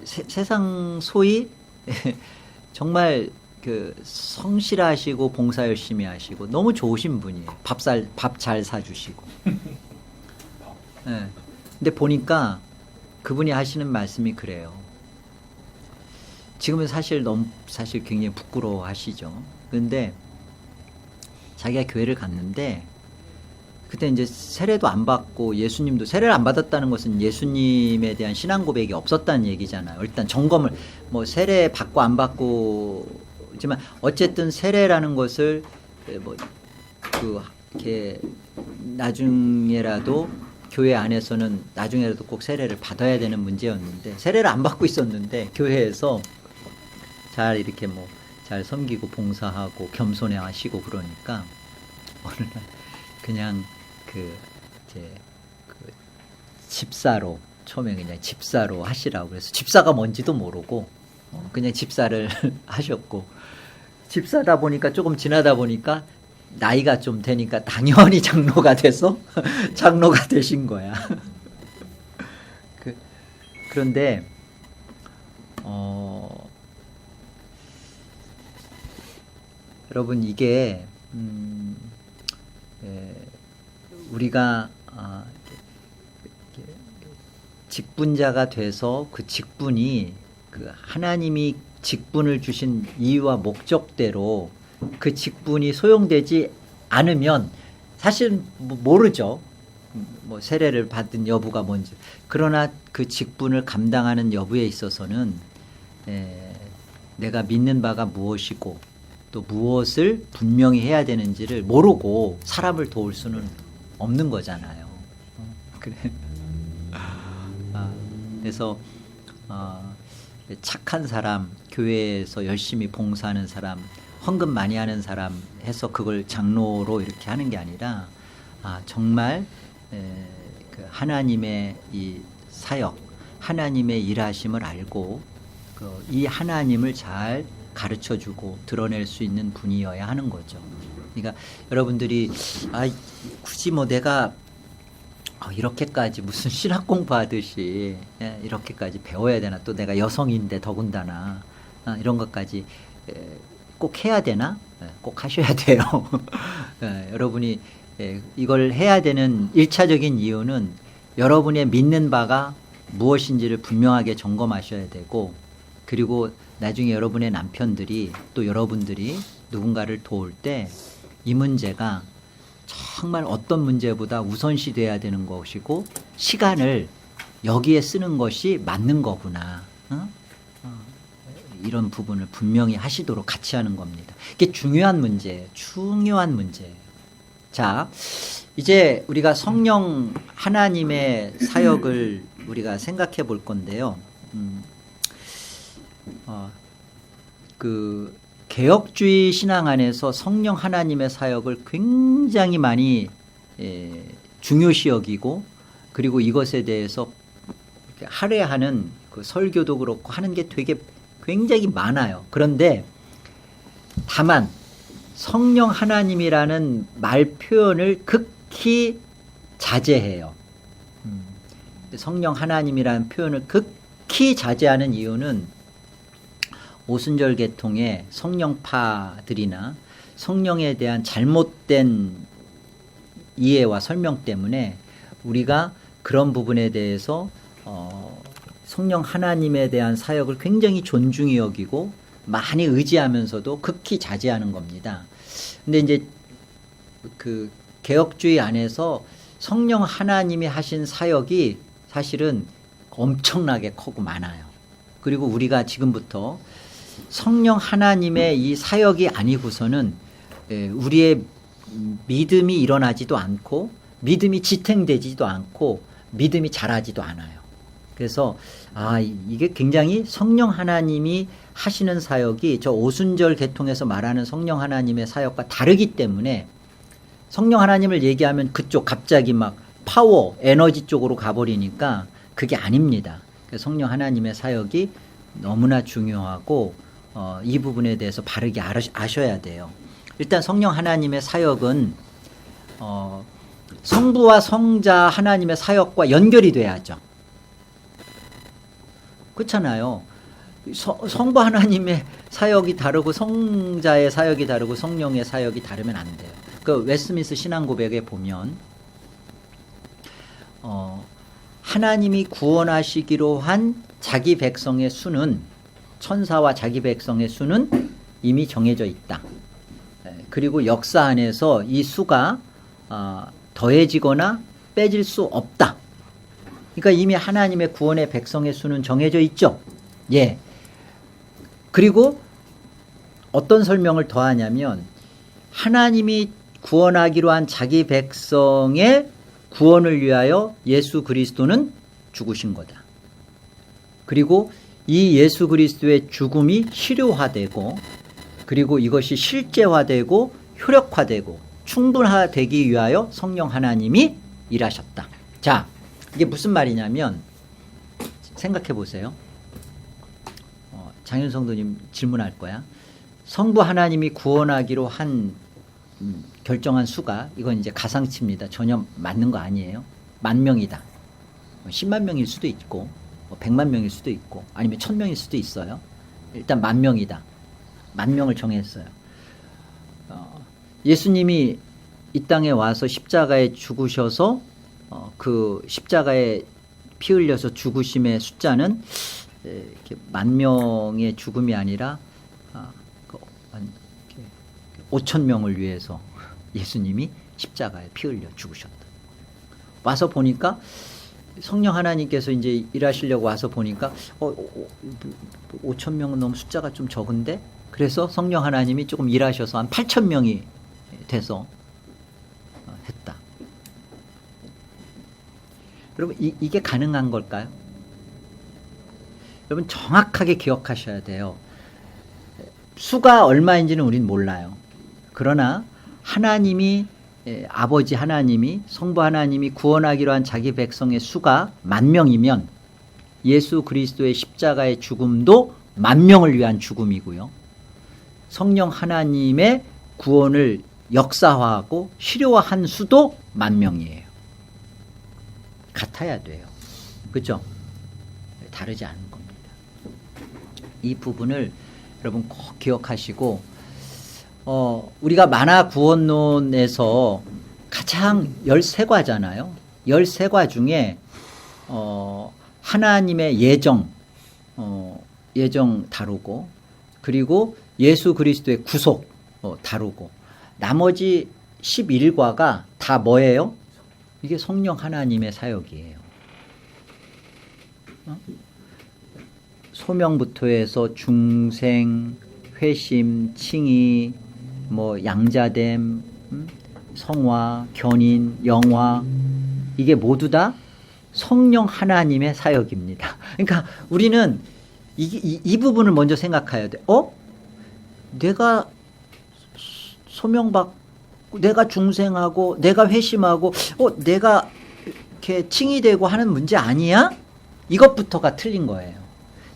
세상 소위 정말 성실하시고 봉사 열심히 하시고 너무 좋으신 분이에요. 밥 잘 사주시고. 네. 근데 보니까 그분이 하시는 말씀이 그래요. 지금은 사실 굉장히 부끄러워하시죠. 근데 자기가 교회를 갔는데 그때 이제 세례도 안 받고 예수님도 세례를 안 받았다는 것은 예수님에 대한 신앙 고백이 없었다는 얘기잖아요. 일단 점검을 뭐 세례 받고 안 받고지만 어쨌든 세례라는 것을 이렇게 나중에라도 교회 안에서는 나중에라도 꼭 세례를 받아야 되는 문제였는데 세례를 안 받고 있었는데 교회에서 잘 이렇게 잘 섬기고 봉사하고 겸손해 하시고 그러니까 어느 날 그냥 집사로 처음에 그냥 집사로 하시라고 그래서 집사가 뭔지도 모르고 그냥 집사를 하셨고 집사다 보니까 조금 지나다 보니까 나이가 좀 되니까 당연히 장로가 돼서 장로가 되신 거야. 그런데 여러분 이게 우리가 직분자가 돼서 그 직분이 하나님이 직분을 주신 이유와 목적대로 그 직분이 소용되지 않으면 사실 모르죠. 세례를 받은 여부가 뭔지. 그러나 그 직분을 감당하는 여부에 있어서는 내가 믿는 바가 무엇이고 또 무엇을 분명히 해야 되는지를 모르고 사람을 도울 수는 없는 거잖아요. 그래. 그래서 착한 사람, 교회에서 열심히 봉사하는 사람, 헌금 많이 하는 사람 해서 그걸 장로로 이렇게 하는 게 아니라 정말 그 하나님의 이 사역, 하나님의 일하심을 알고 이 하나님을 잘 가르쳐주고 드러낼 수 있는 분이어야 하는 거죠. 그러니까 여러분들이 굳이 뭐 내가 이렇게까지 무슨 신학 공부하듯이 이렇게까지 배워야 되나, 또 내가 여성인데 더군다나 이런 것까지 꼭 해야 되나? 꼭 하셔야 돼요. 여러분이 이걸 해야 되는 1차적인 이유는 여러분의 믿는 바가 무엇인지를 분명하게 점검하셔야 되고, 그리고 나중에 여러분의 남편들이 또 여러분들이 누군가를 도울 때 이 문제가 정말 어떤 문제보다 우선시 돼야 되는 것이고 시간을 여기에 쓰는 것이 맞는 거구나. 이런 부분을 분명히 하시도록 같이 하는 겁니다. 이게 중요한 문제예요. 중요한 문제예요. 자, 이제 우리가 성령 하나님의 사역을 우리가 생각해 볼 건데요. 그 개혁주의 신앙 안에서 성령 하나님의 사역을 굉장히 많이 중요시 여기고, 그리고 이것에 대해서 할애하는 그 설교도 그렇고 하는 게 되게 굉장히 많아요. 그런데 다만 성령 하나님이라는 말 표현을 극히 자제해요. 성령 하나님이라는 표현을 극히 자제하는 이유는 오순절 계통의 성령파들이나 성령에 대한 잘못된 이해와 설명 때문에 우리가 그런 부분에 대해서 성령 하나님에 대한 사역을 굉장히 존중히 여기고 많이 의지하면서도 극히 자제하는 겁니다. 근데 이제 그 개혁주의 안에서 성령 하나님이 하신 사역이 사실은 엄청나게 크고 많아요. 그리고 우리가 지금부터 성령 하나님의 이 사역이 아니고서는 우리의 믿음이 일어나지도 않고 믿음이 지탱되지도 않고 믿음이 자라지도 않아요. 그래서 이게 굉장히 성령 하나님이 하시는 사역이 저 오순절 계통에서 말하는 성령 하나님의 사역과 다르기 때문에 성령 하나님을 얘기하면 그쪽 갑자기 막 파워, 에너지 쪽으로 가버리니까 그게 아닙니다. 성령 하나님의 사역이 너무나 중요하고 이 부분에 대해서 바르게 아셔야 돼요. 일단 성령 하나님의 사역은 성부와 성자 하나님의 사역과 연결이 돼야죠. 그렇잖아요. 성부 하나님의 사역이 다르고 성자의 사역이 다르고 성령의 사역이 다르면 안 돼요. 그 웨스트민스 신앙고백에 보면 하나님이 구원하시기로 한 자기 백성의 수는, 천사와 자기 백성의 수는 이미 정해져 있다. 그리고 역사 안에서 이 수가 더해지거나 빼질 수 없다. 그러니까 이미 하나님의 구원의 백성의 수는 정해져 있죠. 예. 그리고 어떤 설명을 더하냐면 하나님이 구원하기로 한 자기 백성의 구원을 위하여 예수 그리스도는 죽으신 거다. 그리고 이 예수 그리스도의 죽음이 실효화되고, 그리고 이것이 실제화되고 효력화되고 충분화되기 위하여 성령 하나님이 일하셨다. 자, 이게 무슨 말이냐면 생각해 보세요. 장윤 성도님 질문할 거야. 성부 하나님이 구원하기로 한 결정한 수가, 이건 이제 가상치입니다. 전혀 맞는 거 아니에요. 10,000명이다. 10만 명일 수도 있고 100만 명일 수도 있고 아니면 1000명일 수도 있어요. 일단 10,000명이다. 10,000명을 정했어요. 예수님이 이 땅에 와서 십자가에 죽으셔서 그 십자가에 피 흘려서 죽으심의 숫자는 이렇게 10,000명의 죽음이 아니라 5,000명을 위해서 예수님이 십자가에 피 흘려 죽으셨다. 와서 보니까 성령 하나님께서 이제 일하시려고 와서 보니까 5,000명은 너무 숫자가 좀 적은데, 그래서 성령 하나님이 조금 일하셔서 한 8,000명이 돼서 했다. 여러분 이게 가능한 걸까요? 여러분 정확하게 기억하셔야 돼요. 수가 얼마인지는 우린 몰라요. 그러나 하나님이 아버지 하나님이 성부 하나님이 구원하기로 한 자기 백성의 수가 10,000,000이면 예수 그리스도의 십자가의 죽음도 10,000,000을 위한 죽음이고요. 성령 하나님의 구원을 역사화하고 실효화한 수도 10,000,000이에요. 같아야 돼요. 그렇죠? 다르지 않은 겁니다. 이 부분을 여러분 꼭 기억하시고 우리가 만화 구원론에서 가장 13과잖아요. 13과 중에 하나님의 예정 다루고 그리고 예수 그리스도의 구속 다루고 나머지 11과가 다 뭐예요? 이게 성령 하나님의 사역이에요. 소명부터 해서 중생, 회심, 칭의, 뭐 양자됨, 성화, 견인, 영화 이게 모두 다 성령 하나님의 사역입니다. 그러니까 우리는 이 부분을 먼저 생각해야 돼. 내가 소명받고 내가 중생하고 내가 회심하고 내가 이렇게 칭의되고 하는 문제 아니야? 이것부터가 틀린 거예요.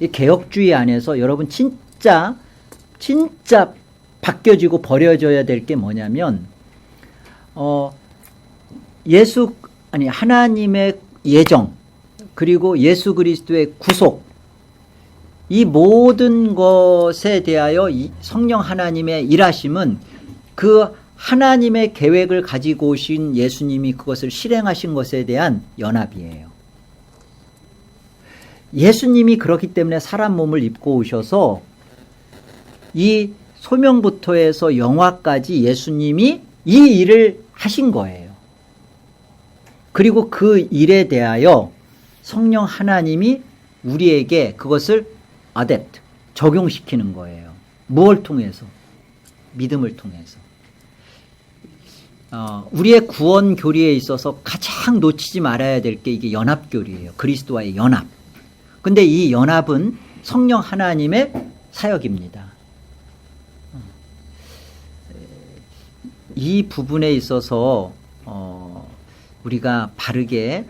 이 개혁주의 안에서 여러분 진짜 바뀌어지고 버려져야 될 게 뭐냐면 하나님의 예정 그리고 예수 그리스도의 구속 이 모든 것에 대하여 성령 하나님의 일하심은 그 하나님의 계획을 가지고 오신 예수님이 그것을 실행하신 것에 대한 연합이에요. 예수님이 그렇기 때문에 사람 몸을 입고 오셔서 이 소명부터 해서 영화까지 예수님이 이 일을 하신 거예요. 그리고 그 일에 대하여 성령 하나님이 우리에게 그것을 아뎃트, 적용시키는 거예요. 무엇을 통해서? 믿음을 통해서. 우리의 구원 교리에 있어서 가장 놓치지 말아야 될 게 이게 연합 교리예요. 그리스도와의 연합. 근데 이 연합은 성령 하나님의 사역입니다. 이 부분에 있어서 우리가 바르게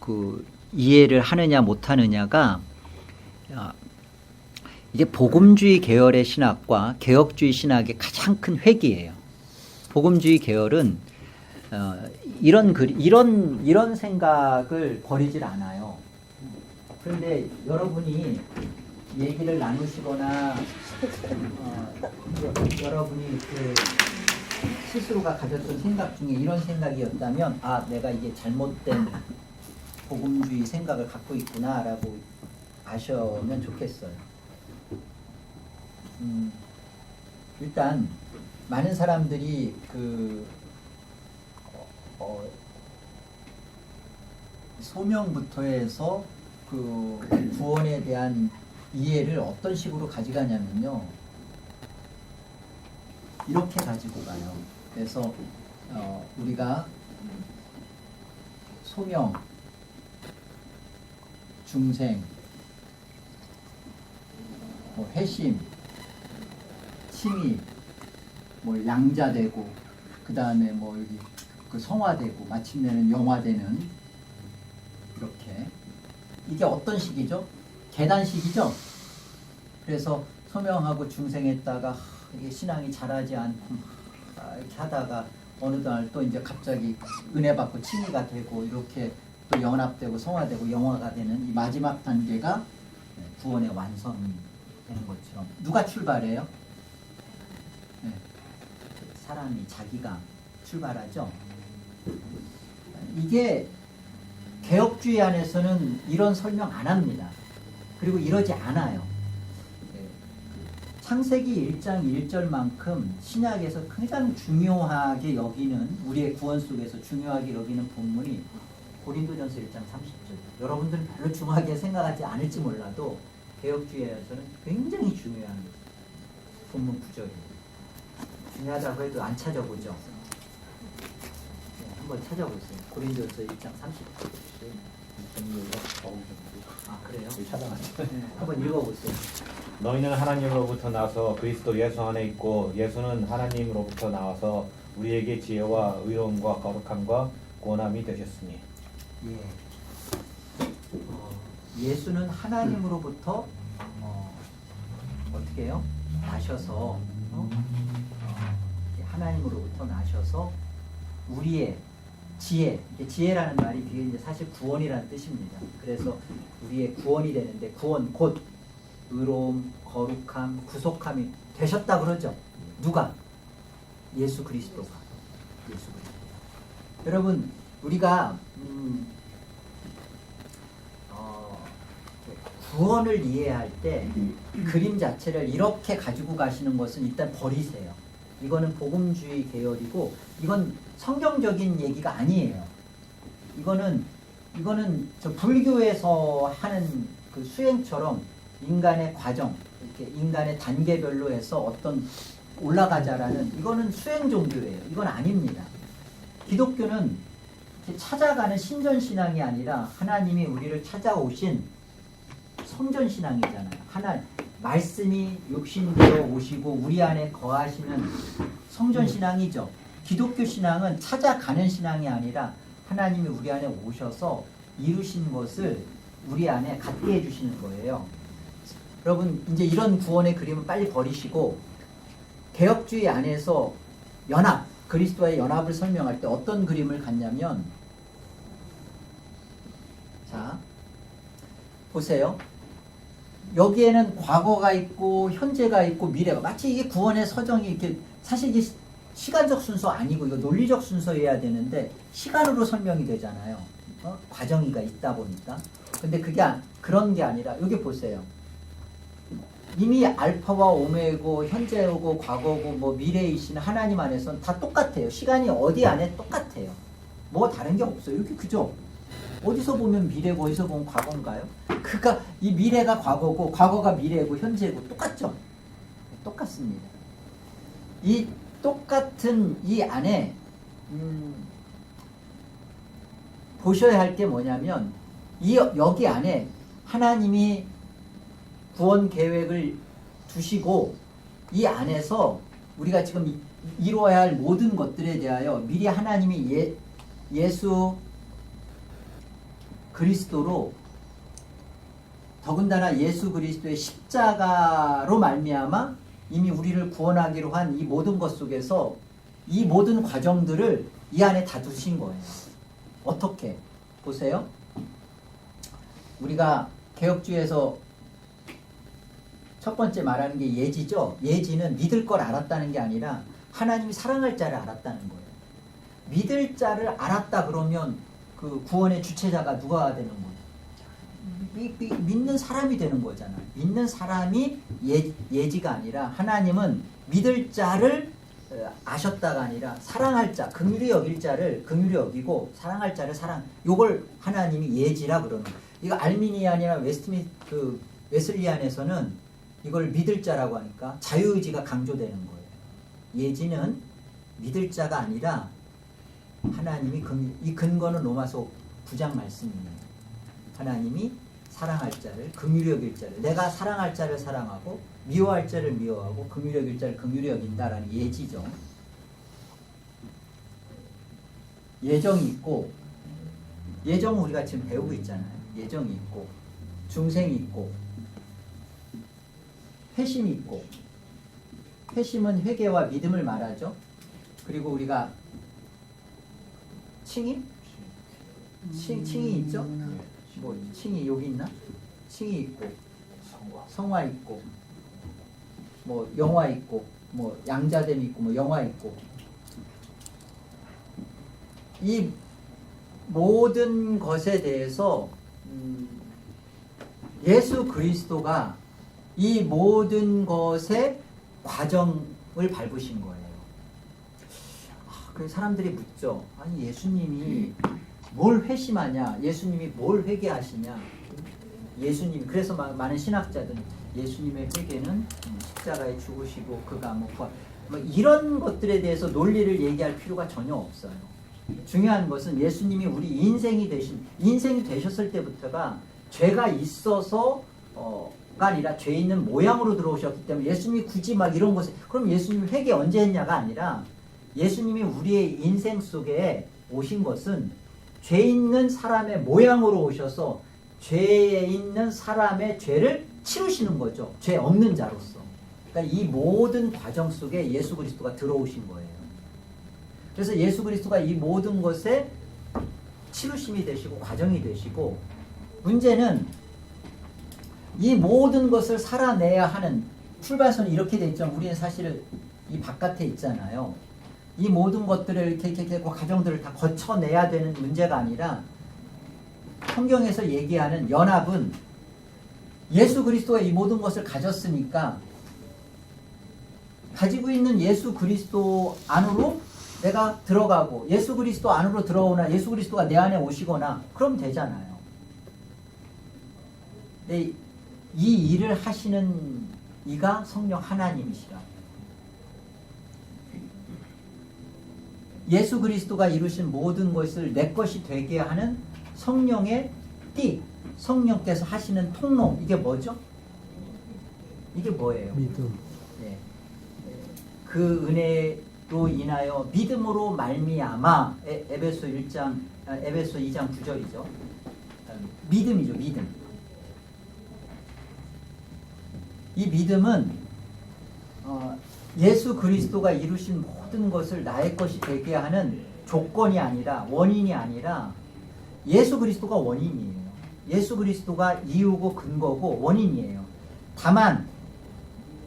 그 이해를 하느냐 못하느냐가 이게 복음주의 계열의 신학과 개혁주의 신학의 가장 큰 획이에요. 복음주의 계열은 이런 생각을 버리질 않아요. 그런데 여러분이 얘기를 나누시거나 여러분이 그 스스로가 가졌던 생각 중에 이런 생각이었다면 내가 이게 잘못된 복음주의 생각을 갖고 있구나 라고 아시면 좋겠어요. 일단 많은 사람들이 소명부터 해서 그 구원에 대한 이해를 어떤 식으로 가져가냐면요, 이렇게 가지고 가요. 그래서 우리가 소명, 중생, 회심, 칭의, 양자되고, 그 다음에 여기 그 성화되고, 마침내는 영화되는, 이렇게. 이게 어떤 식이죠? 계단식이죠? 그래서 소명하고 중생했다가 이게 신앙이 자라지 않고 이렇게 하다가 어느 날 또 이제 갑자기 은혜 받고 칭의가 되고 이렇게 또 연합되고 성화되고 영화가 되는 이 마지막 단계가 구원의 완성이 되는 것처럼 누가 출발해요? 네. 사람이 자기가 출발하죠. 이게 개혁주의 안에서는 이런 설명 안 합니다. 그리고 이러지 않아요. 창세기 1장 1절만큼 신약에서 가장 중요하게 여기는, 우리의 구원 속에서 중요하게 여기는 본문이 고린도전서 1장 30절. 여러분들은 별로 중요하게 생각하지 않을지 몰라도 개혁주의에서는 굉장히 중요한 본문 구절이에요. 중요하다고 해도 안 찾아보죠. 한번 찾아보세요. 고린도전서 1장 30절. 그래요? 한번 읽어보세요. 너희는 하나님으로부터 나서 그리스도 예수 안에 있고 예수는 하나님으로부터 나와서 우리에게 지혜와 의로움과 거룩함과 구원함이 되셨으니. 예. 예수는 하나님으로부터 어떻게 해요? 나셔서 하나님으로부터 나셔서 우리의 지혜, 지혜라는 말이 뒤에 이제 사실 구원이라는 뜻입니다. 그래서 우리의 구원이 되는데 구원 곧 의로움, 거룩함, 구속함이 되셨다 그러죠. 누가? 예수 그리스도가. 예수 그리스도. 여러분 우리가 구원을 이해할 때 그림 자체를 이렇게 가지고 가시는 것은 일단 버리세요. 이거는 복음주의 계열이고 이건 성경적인 얘기가 아니에요. 이거는 저 불교에서 하는 그 수행처럼 인간의 과정, 이렇게 인간의 단계별로 해서 어떤 올라가자라는 이거는 수행 종교예요. 이건 아닙니다. 기독교는 이렇게 찾아가는 신전 신앙이 아니라 하나님이 우리를 찾아오신 성전 신앙이잖아요. 하나 말씀이 육신되어 오시고 우리 안에 거하시는 성전 신앙이죠. 기독교 신앙은 찾아가는 신앙이 아니라 하나님이 우리 안에 오셔서 이루신 것을 우리 안에 갖게 해주시는 거예요. 여러분 이제 이런 구원의 그림은 빨리 버리시고 개혁주의 안에서 연합, 그리스도와의 연합을 설명할 때 어떤 그림을 갖냐면 자 보세요. 여기에는 과거가 있고 현재가 있고 미래가 마치 이게 구원의 서정이 이렇게 사실 이게 시간적 순서 아니고 이거 논리적 순서여야 되는데 시간으로 설명이 되잖아요. 과정이가 있다 보니까. 근데 그게 그런 게 아니라 여기 보세요. 이미 알파와 오메고 현재고 과거고 뭐 미래이신 하나님 안에서는 다 똑같아요. 시간이 어디 안에 똑같아요. 뭐 다른 게 없어요. 이렇게 그죠? 어디서 보면 미래고 어디서 보면 과거인가요? 그러니까 이 미래가 과거고 과거가 미래고 현재고 똑같죠? 똑같습니다. 이 똑같은 이 안에 보셔야 할 게 뭐냐면 여기 안에 하나님이 구원 계획을 두시고 이 안에서 우리가 지금 이루어야 할 모든 것들에 대하여 미리 하나님이 예수 그리스도로 더군다나 예수 그리스도의 십자가로 말미암아 이미 우리를 구원하기로 한 이 모든 것 속에서 이 모든 과정들을 이 안에 다 두신 거예요. 어떻게? 보세요. 우리가 개혁주의에서 첫 번째 말하는 게 예지죠. 예지는 믿을 걸 알았다는 게 아니라 하나님이 사랑할 자를 알았다는 거예요. 믿을 자를 알았다 그러면 그 구원의 주체자가 누가 되는 거예요? 믿는 사람이 되는 거잖아요. 믿는 사람이 예지가 아니라 하나님은 믿을 자를 아셨다가 아니라 사랑할 자, 긍휼히 여길 자를 긍휼히 여기고 사랑할 자를 요걸 하나님이 예지라 그러는 거예요. 이거 알미니안이나 웨슬리안에서는 이걸 믿을 자라고 하니까 자유의지가 강조되는 거예요. 예지는 믿을 자가 아니라 하나님이 이 근거는 로마서 9장 말씀입니다. 하나님이 사랑할 자를 긍휼히 여길 자를 내가 사랑할 자를 사랑하고 미워할 자를 미워하고 긍휼히 여길 자를 긍휼히 여긴다라는 예지죠. 예정이 있고 예정은 우리가 지금 배우고 있잖아요. 예정이 있고 중생이 있고 회심이 있고 회심은 회개와 믿음을 말하죠. 그리고 우리가 칭의? 칭의 있죠? 뭐 칭의 여기 있나? 칭의 있고 성화 있고 뭐 영화 있고 뭐 양자됨 있고 뭐 영화 있고 이 모든 것에 대해서 예수 그리스도가 이 모든 것의 과정을 밟으신 거예요. 그래서 사람들이 묻죠. 아니 예수님이 뭘 회심하냐? 예수님이 뭘 회개하시냐? 예수님 그래서 많은 신학자들은 예수님의 회개는 십자가에 죽으시고 그가 뭐 이런 것들에 대해서 논리를 얘기할 필요가 전혀 없어요. 중요한 것은 예수님이 우리 인생이 되셨을 때부터가 죄가 있어서 아니라 죄 있는 모양으로 들어오셨기 때문에 예수님이 굳이 막 이런 것에 그럼 예수님이 회개 언제 했냐가 아니라 예수님이 우리의 인생 속에 오신 것은 죄 있는 사람의 모양으로 오셔서 죄에 있는 사람의 죄를 치르시는 거죠. 죄 없는 자로서. 그러니까 이 모든 과정 속에 예수 그리스도가 들어오신 거예요. 그래서 예수 그리스도가 이 모든 것에 치루심이 되시고 과정이 되시고 문제는 이 모든 것을 살아내야 하는 출발선이 이렇게 돼 있죠. 우리는 사실 이 바깥에 있잖아요. 이 모든 것들을 이렇게 과정들을 다 거쳐내야 되는 문제가 아니라 성경에서 얘기하는 연합은 예수 그리스도가 이 모든 것을 가졌으니까 가지고 있는 예수 그리스도 안으로 내가 들어가고 예수 그리스도 안으로 들어오나 예수 그리스도가 내 안에 오시거나 그럼 되잖아요. 이 일을 하시는 이가 성령 하나님이시라. 예수 그리스도가 이루신 모든 것을 내 것이 되게 하는 성령의 띠, 성령께서 하시는 통로, 이게 뭐죠? 이게 뭐예요? 믿음. 네. 그 은혜로 인하여 믿음으로 말미암아 에베소 2장 9절이죠. 믿음이죠, 믿음. 이 믿음은 예수 그리스도가 이루신 모든 것을 나의 것이 되게 하는 조건이 아니라 원인이 아니라 예수 그리스도가 원인이에요. 예수 그리스도가 이유고 근거고 원인이에요. 다만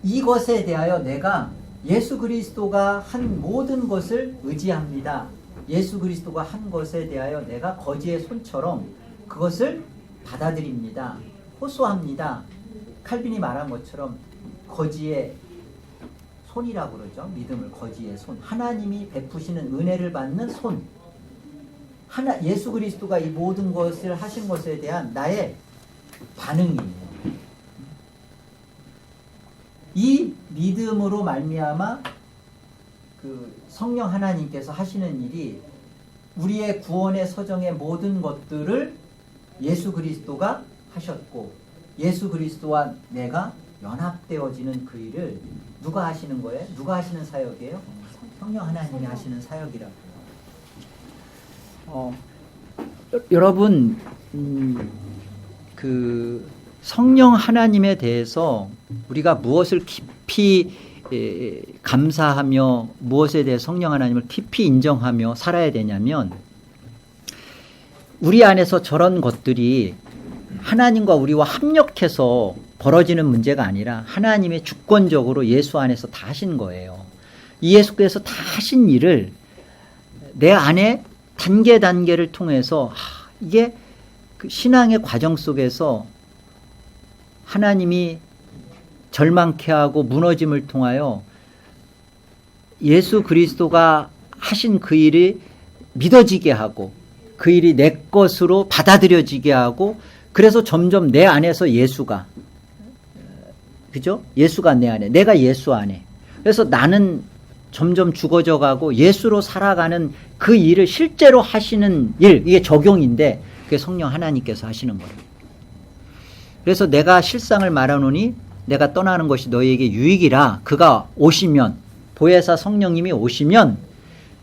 이것에 대하여 내가 예수 그리스도가 한 모든 것을 의지합니다. 예수 그리스도가 한 것에 대하여 내가 거지의 손처럼 그것을 받아들입니다. 호소합니다. 칼빈이 말한 것처럼 거지의 손이라고 그러죠. 믿음을 거지의 손. 하나님이 베푸시는 은혜를 받는 손. 예수 그리스도가 이 모든 것을 하신 것에 대한 나의 반응이에요. 이 믿음으로 말미암아 그 성령 하나님께서 하시는 일이 우리의 구원의 서정의 모든 것들을 예수 그리스도가 하셨고 예수 그리스도와 내가 연합되어지는 그 일을 누가 하시는 거예요? 누가 하시는 사역이에요? 성령 하나님이 하시는 사역이라고요. 여러분 그 성령 하나님에 대해서 우리가 무엇을 깊이 감사하며 무엇에 대해 성령 하나님을 깊이 인정하며 살아야 되냐면 우리 안에서 저런 것들이 하나님과 우리와 합력해서 벌어지는 문제가 아니라 하나님의 주권적으로 예수 안에서 다 하신 거예요. 이 예수께서 다 하신 일을 내 안에 단계를 통해서 이게 그 신앙의 과정 속에서 하나님이 절망케 하고 무너짐을 통하여 예수 그리스도가 하신 그 일이 믿어지게 하고 그 일이 내 것으로 받아들여지게 하고 그래서 점점 내 안에서 예수가 그죠? 예수가 내 안에 내가 예수 안에 그래서 나는 점점 죽어져 가고 예수로 살아가는 그 일을 실제로 하시는 일 이게 적용인데 그게 성령 하나님께서 하시는 거예요. 그래서 내가 실상을 말하노니 내가 떠나는 것이 너희에게 유익이라 그가 오시면 보혜사 성령님이 오시면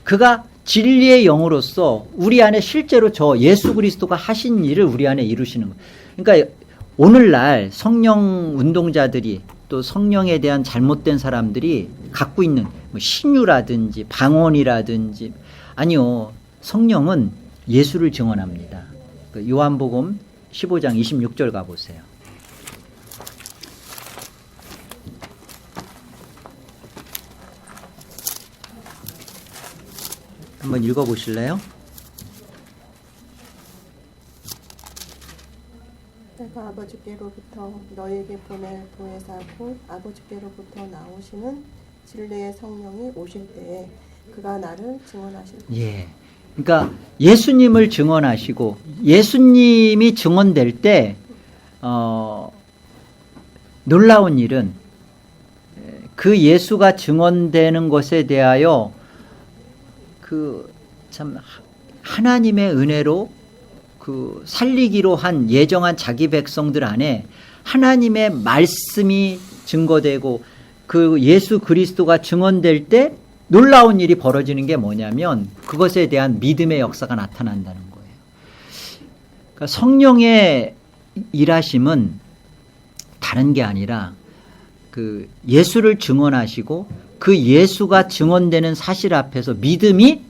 그가 진리의 영으로서 우리 안에 실제로 저 예수 그리스도가 하신 일을 우리 안에 이루시는 거예요. 그러니까 오늘날 성령 운동자들이 또 성령에 대한 잘못된 사람들이 갖고 있는 뭐 신유라든지 방언이라든지 아니요. 성령은 예수를 증언합니다. 요한복음 15장 26절 가보세요. 한번 읽어보실래요? 내가 아버지께로부터 너희에게 보낼 보혜사 곧 아버지께로부터 나오시는 진리의 성령이 오실 때에 그가 나를 증언하실 것이다. 예. 그러니까 예수님을 증언하시고 예수님이 증언될 때 놀라운 일은 그 예수가 증언되는 것에 대하여 그 참 하나님의 은혜로 그 살리기로 한 예정한 자기 백성들 안에 하나님의 말씀이 증거되고 그 예수 그리스도가 증언될 때 놀라운 일이 벌어지는 게 뭐냐면 그것에 대한 믿음의 역사가 나타난다는 거예요. 그러니까 성령의 일하심은 다른 게 아니라 그 예수를 증언하시고 그 예수가 증언되는 사실 앞에서 믿음이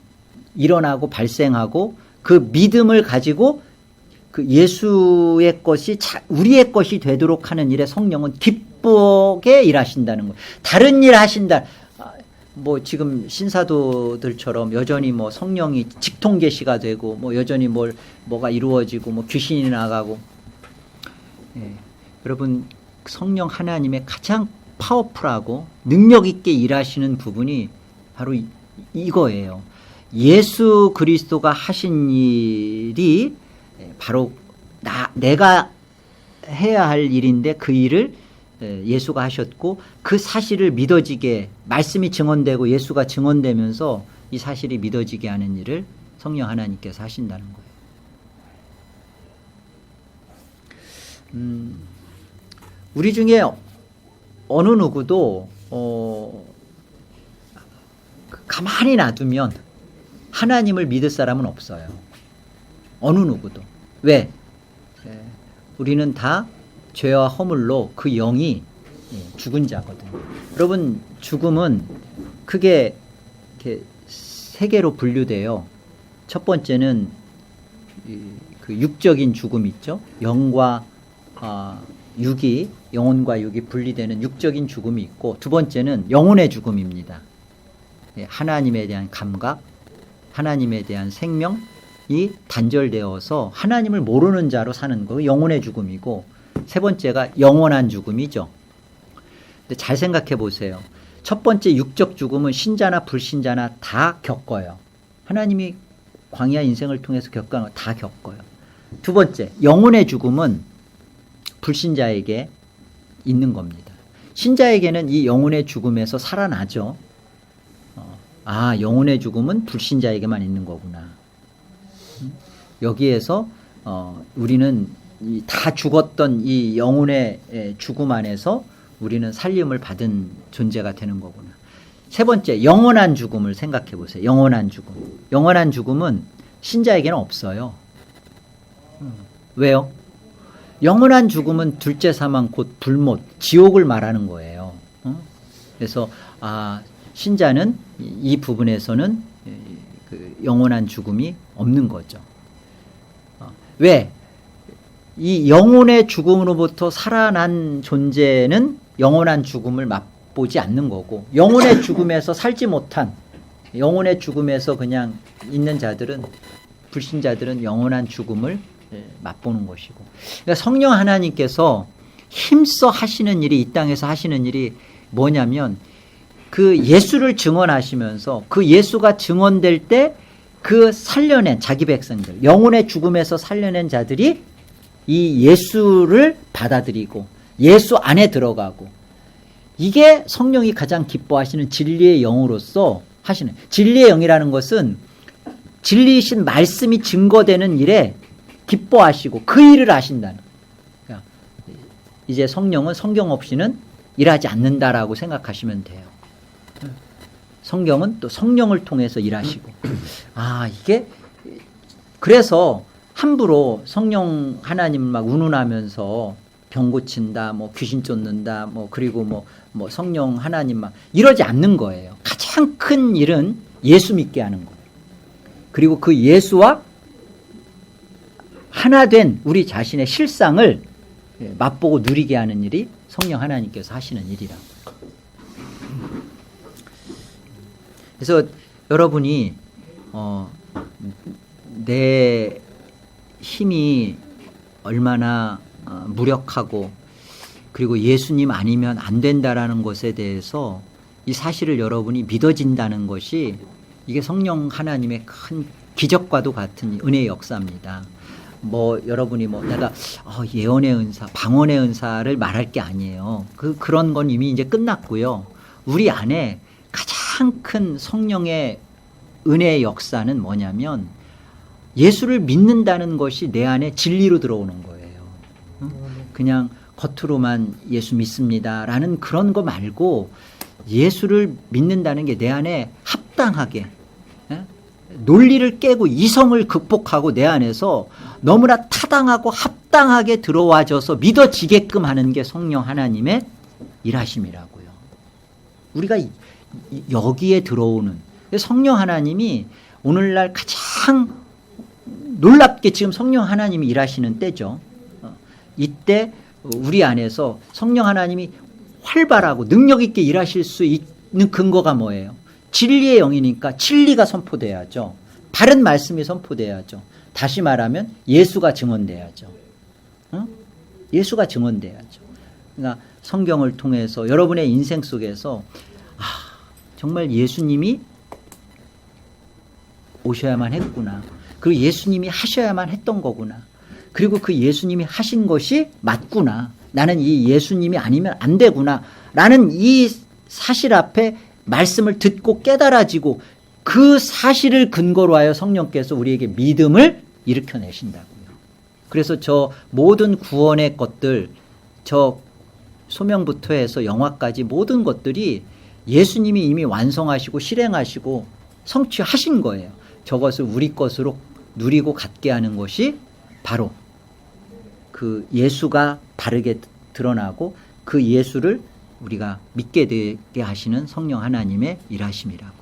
일어나고 발생하고 그 믿음을 가지고 그 예수의 것이 우리의 것이 되도록 하는 일에 성령은 기쁘게 일하신다는 거예요. 다른 일 하신다. 뭐 지금 신사도들처럼 여전히 뭐 성령이 직통 계시가 되고 뭐 여전히 뭐가 이루어지고 뭐 귀신이 나가고. 예. 여러분 성령 하나님의 가장 파워풀하고 능력 있게 일하시는 부분이 바로 이거예요. 예수 그리스도가 하신 일이 바로 내가 해야 할 일인데 그 일을 예수가 하셨고 그 사실을 믿어지게 말씀이 증언되고 예수가 증언되면서 이 사실이 믿어지게 하는 일을 성령 하나님께서 하신다는 거예요. 우리 중에 어느 누구도 가만히 놔두면 하나님을 믿을 사람은 없어요. 어느 누구도. 왜? 우리는 다 죄와 허물로 그 영이 죽은 자거든요. 여러분 죽음은 크게 이렇게 세 개로 분류돼요. 첫 번째는 그 육적인 죽음 있죠. 영과 육이 영혼과 육이 분리되는 육적인 죽음이 있고 두 번째는 영혼의 죽음입니다. 하나님에 대한 감각, 하나님에 대한 생명이 단절되어서 하나님을 모르는 자로 사는 거 영혼의 죽음이고 세 번째가 영원한 죽음이죠. 근데 잘 생각해 보세요. 첫 번째 육적 죽음은 신자나 불신자나 다 겪어요. 하나님이 광야 인생을 통해서 겪은 거 다 겪어요. 두 번째 영혼의 죽음은 불신자에게 있는 겁니다. 신자에게는 이 영혼의 죽음에서 살아나죠. 영혼의 죽음은 불신자에게만 있는 거구나. 여기에서 우리는 다 죽었던 이 영혼의 죽음 안에서 우리는 살림을 받은 존재가 되는 거구나. 세 번째 영원한 죽음을 생각해 보세요. 영원한 죽음. 영원한 죽음은 신자에게는 없어요. 왜요? 영원한 죽음은 둘째 사망 곧 불못, 지옥을 말하는 거예요. 그래서 신자는 이 부분에서는 그 영원한 죽음이 없는 거죠. 왜? 이 영혼의 죽음으로부터 살아난 존재는 영원한 죽음을 맛보지 않는 거고 영혼의 죽음에서 살지 못한 영혼의 죽음에서 그냥 있는 자들은 불신자들은 영원한 죽음을 맛보는 것이고 그러니까 성령 하나님께서 힘써 하시는 일이 이 땅에서 하시는 일이 뭐냐면 그 예수를 증언하시면서 그 예수가 증언될 때 그 살려낸 자기 백성들 영혼의 죽음에서 살려낸 자들이 이 예수를 받아들이고 예수 안에 들어가고 이게 성령이 가장 기뻐하시는 진리의 영으로서 하시는 진리의 영이라는 것은 진리이신 말씀이 증거되는 일에 기뻐하시고 그 일을 하신다는 그러니까 이제 성령은 성경 없이는 일하지 않는다라고 생각하시면 돼요. 성경은 또 성령을 통해서 일하시고 이게 그래서 함부로 성령 하나님을 막 운운하면서 병 고친다, 뭐 귀신 쫓는다, 뭐 그리고 뭐 성령 하나님 막 이러지 않는 거예요. 가장 큰 일은 예수 믿게 하는 거예요. 그리고 그 예수와 하나 된 우리 자신의 실상을 맛보고 누리게 하는 일이 성령 하나님께서 하시는 일이라고. 그래서 여러분이 내 힘이 얼마나 무력하고 그리고 예수님 아니면 안 된다라는 것에 대해서 이 사실을 여러분이 믿어진다는 것이 이게 성령 하나님의 큰 기적과도 같은 은혜의 역사입니다. 여러분이 내가 예언의 은사, 방언의 은사를 말할 게 아니에요. 그런 건 이미 이제 끝났고요. 우리 안에 가장 큰 성령의 은혜의 역사는 뭐냐면 예수를 믿는다는 것이 내 안에 진리로 들어오는 거예요. 그냥 겉으로만 예수 믿습니다라는 그런 거 말고 예수를 믿는다는 게 내 안에 합당하게 논리를 깨고 이성을 극복하고 내 안에서 너무나 타당하고 합당하게 들어와줘서 믿어지게끔 하는 게 성령 하나님의 일하심이라고요. 우리가 여기에 들어오는 성령 하나님이 오늘날 가장 놀랍게 지금 성령 하나님이 일하시는 때죠. 이때 우리 안에서 성령 하나님이 활발하고 능력 있게 일하실 수 있는 근거가 뭐예요? 진리의 영이니까 진리가 선포돼야죠. 바른 말씀이 선포돼야죠. 다시 말하면 예수가 증언돼야죠. 예수가 증언돼야죠. 그러니까 성경을 통해서 여러분의 인생 속에서 정말 예수님이 오셔야만 했구나. 그리고 예수님이 하셔야만 했던 거구나. 그리고 그 예수님이 하신 것이 맞구나. 나는 이 예수님이 아니면 안 되구나. 라는 이 사실 앞에 말씀을 듣고 깨달아지고 그 사실을 근거로 하여 성령께서 우리에게 믿음을 일으켜내신다고요. 그래서 저 모든 구원의 것들, 저 소명부터 해서 영화까지 모든 것들이 예수님이 이미 완성하시고 실행하시고 성취하신 거예요. 저것을 우리 것으로 누리고 갖게 하는 것이 바로 그 예수가 바르게 드러나고 그 예수를 우리가 믿게 되게 하시는 성령 하나님의 일하심이라고요.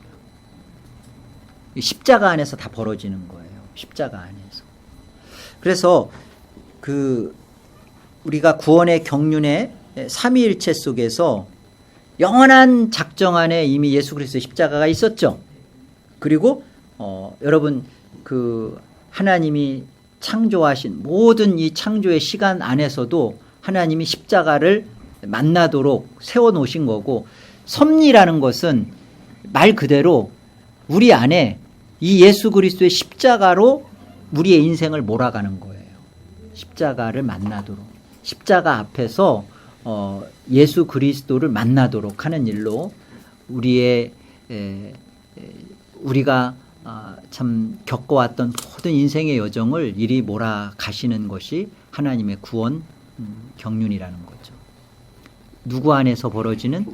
십자가 안에서 다 벌어지는 거예요. 십자가 안에서. 그래서 그 우리가 구원의 경륜의 삼위일체 속에서 영원한 작정 안에 이미 예수 그리스도의 십자가가 있었죠. 그리고 여러분 그 하나님이 창조하신 모든 이 창조의 시간 안에서도 하나님이 십자가를 만나도록 세워놓으신 거고, 섭리라는 것은 말 그대로 우리 안에 이 예수 그리스도의 십자가로 우리의 인생을 몰아가는 거예요. 십자가를 만나도록, 십자가 앞에서 예수 그리스도를 만나도록 하는 일로 우리가 참 겪어왔던 모든 인생의 여정을 이리 몰아가시는 것이 하나님의 구원 경륜이라는 거죠. 누구 안에서 벌어지는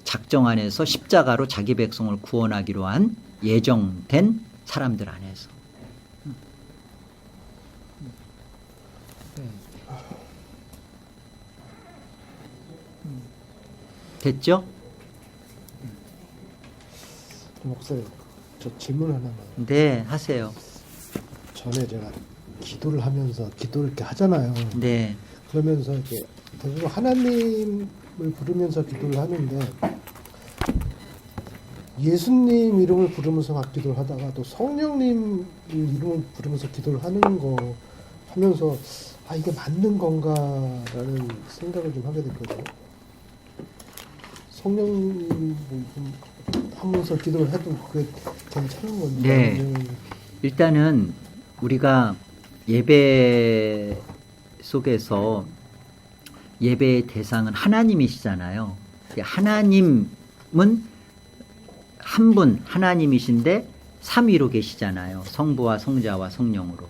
작정 안에서 십자가로 자기 백성을 구원하기로 한 예정된 사람들 안에서. 됐죠? 목사님, 저 질문 하나만. 네, 하세요. 전에 제가 기도를 하면서 기도를 이렇게 하잖아요. 네. 그러면서 이렇게 대부분 하나님을 부르면서 기도를 하는데 예수님 이름을 부르면서 막 기도를 하다가 또 성령님 이름을 부르면서 기도를 하는 거 하면서 이게 맞는 건가라는 생각을 좀 하게 됐거든요. 성령님 하면서 기도를 해도 그게 괜찮은 건지. 네. 일단은 우리가 예배 속에서 예배의 대상은 하나님이시잖아요. 하나님은 한 분 하나님이신데 삼위로 계시잖아요. 성부와 성자와 성령으로.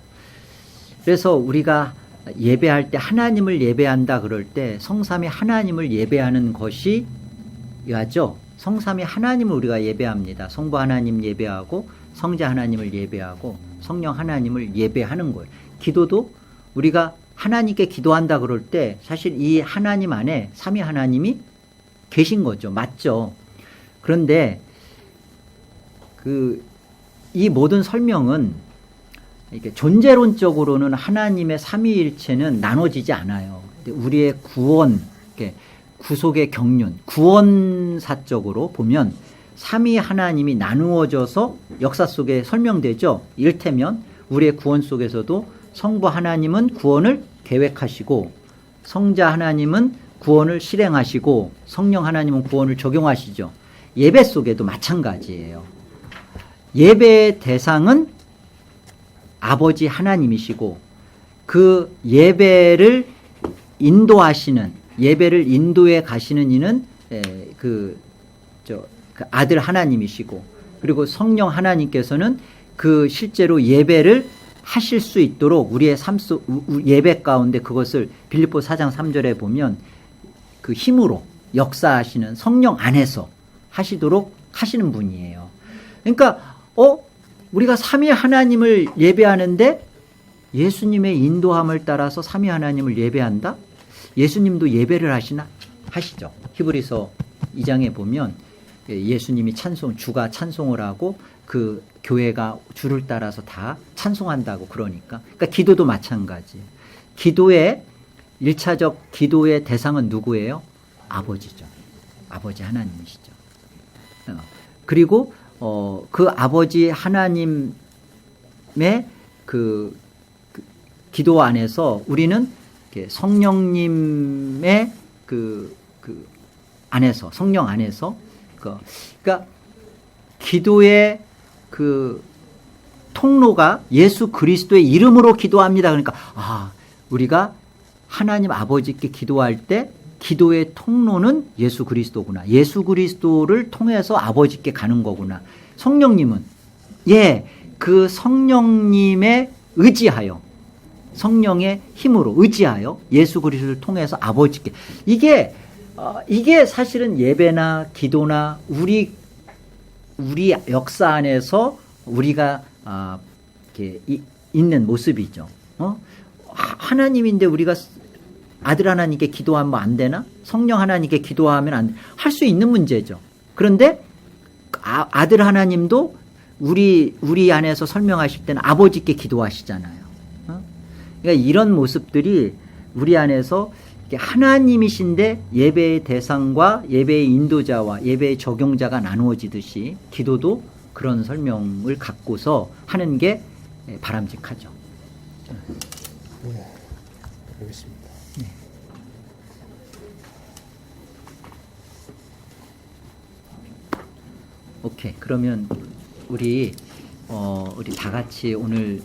그래서 우리가 예배할 때 하나님을 예배한다 그럴 때 성삼위 하나님을 예배하는 것이 야죠. 성삼위 하나님을 우리가 예배합니다. 성부 하나님 예배하고 성자 하나님을 예배하고 성령 하나님을 예배하는 거예요. 기도도 우리가 하나님께 기도한다 그럴 때 사실 이 하나님 안에 삼위 하나님이 계신 거죠. 맞죠? 그런데 이 모든 설명은 이렇게 존재론적으로는 하나님의 삼위일체는 나눠지지 않아요. 우리의 구원, 구속의 경륜, 구원사적으로 보면 삼위 하나님이 나누어져서 역사 속에 설명되죠. 이를테면 우리의 구원 속에서도 성부 하나님은 구원을 계획하시고 성자 하나님은 구원을 실행하시고 성령 하나님은 구원을 적용하시죠. 예배 속에도 마찬가지예요. 예배의 대상은 아버지 하나님이시고 그 예배를 인도하시는, 예배를 인도해 가시는 이는 그 아들 하나님이시고, 그리고 성령 하나님께서는 그 실제로 예배를 하실 수 있도록 우리의 예배 가운데 그것을 빌립보 4장 3절에 보면 그 힘으로 역사하시는 성령 안에서 하시도록 하시는 분이에요. 그러니까 우리가 삼위 하나님을 예배하는데 예수님의 인도함을 따라서 삼위 하나님을 예배한다? 예수님도 예배를 하시죠. 히브리서 2장에 보면 예수님이 주가 찬송을 하고 그 교회가 주를 따라서 다 찬송한다고 그러니까 기도도 마찬가지. 기도의 1차적 기도의 대상은 누구예요? 아버지죠. 아버지 하나님이시죠. 그리고 그 아버지 하나님의 그 기도 안에서 우리는 성령님의 안에서 성령 안에서 그러니까 기도의 그 통로가 예수 그리스도의 이름으로 기도합니다. 그러니까 우리가 하나님 아버지께 기도할 때 기도의 통로는 예수 그리스도구나. 예수 그리스도를 통해서 아버지께 가는 거구나. 성령님은 그 성령님의 의지하여 성령의 힘으로 의지하여 예수 그리스도를 통해서 아버지께 이게 사실은 예배나 기도나 우리 역사 안에서 우리가 이렇게 있는 모습이죠. 하나님인데 우리가 아들 하나님께 기도하면 안 되나? 성령 하나님께 기도하면 안 돼. 할 수 있는 문제죠. 그런데 아들 하나님도 우리 안에서 설명하실 때는 아버지께 기도하시잖아요. 그러니까 이런 모습들이 우리 안에서 하나님이신데 예배의 대상과 예배의 인도자와 예배의 적용자가 나누어지듯이 기도도 그런 설명을 갖고서 하는 게 바람직하죠. 네, 알겠습니다. 오케이. 그러면 우리 다 같이 오늘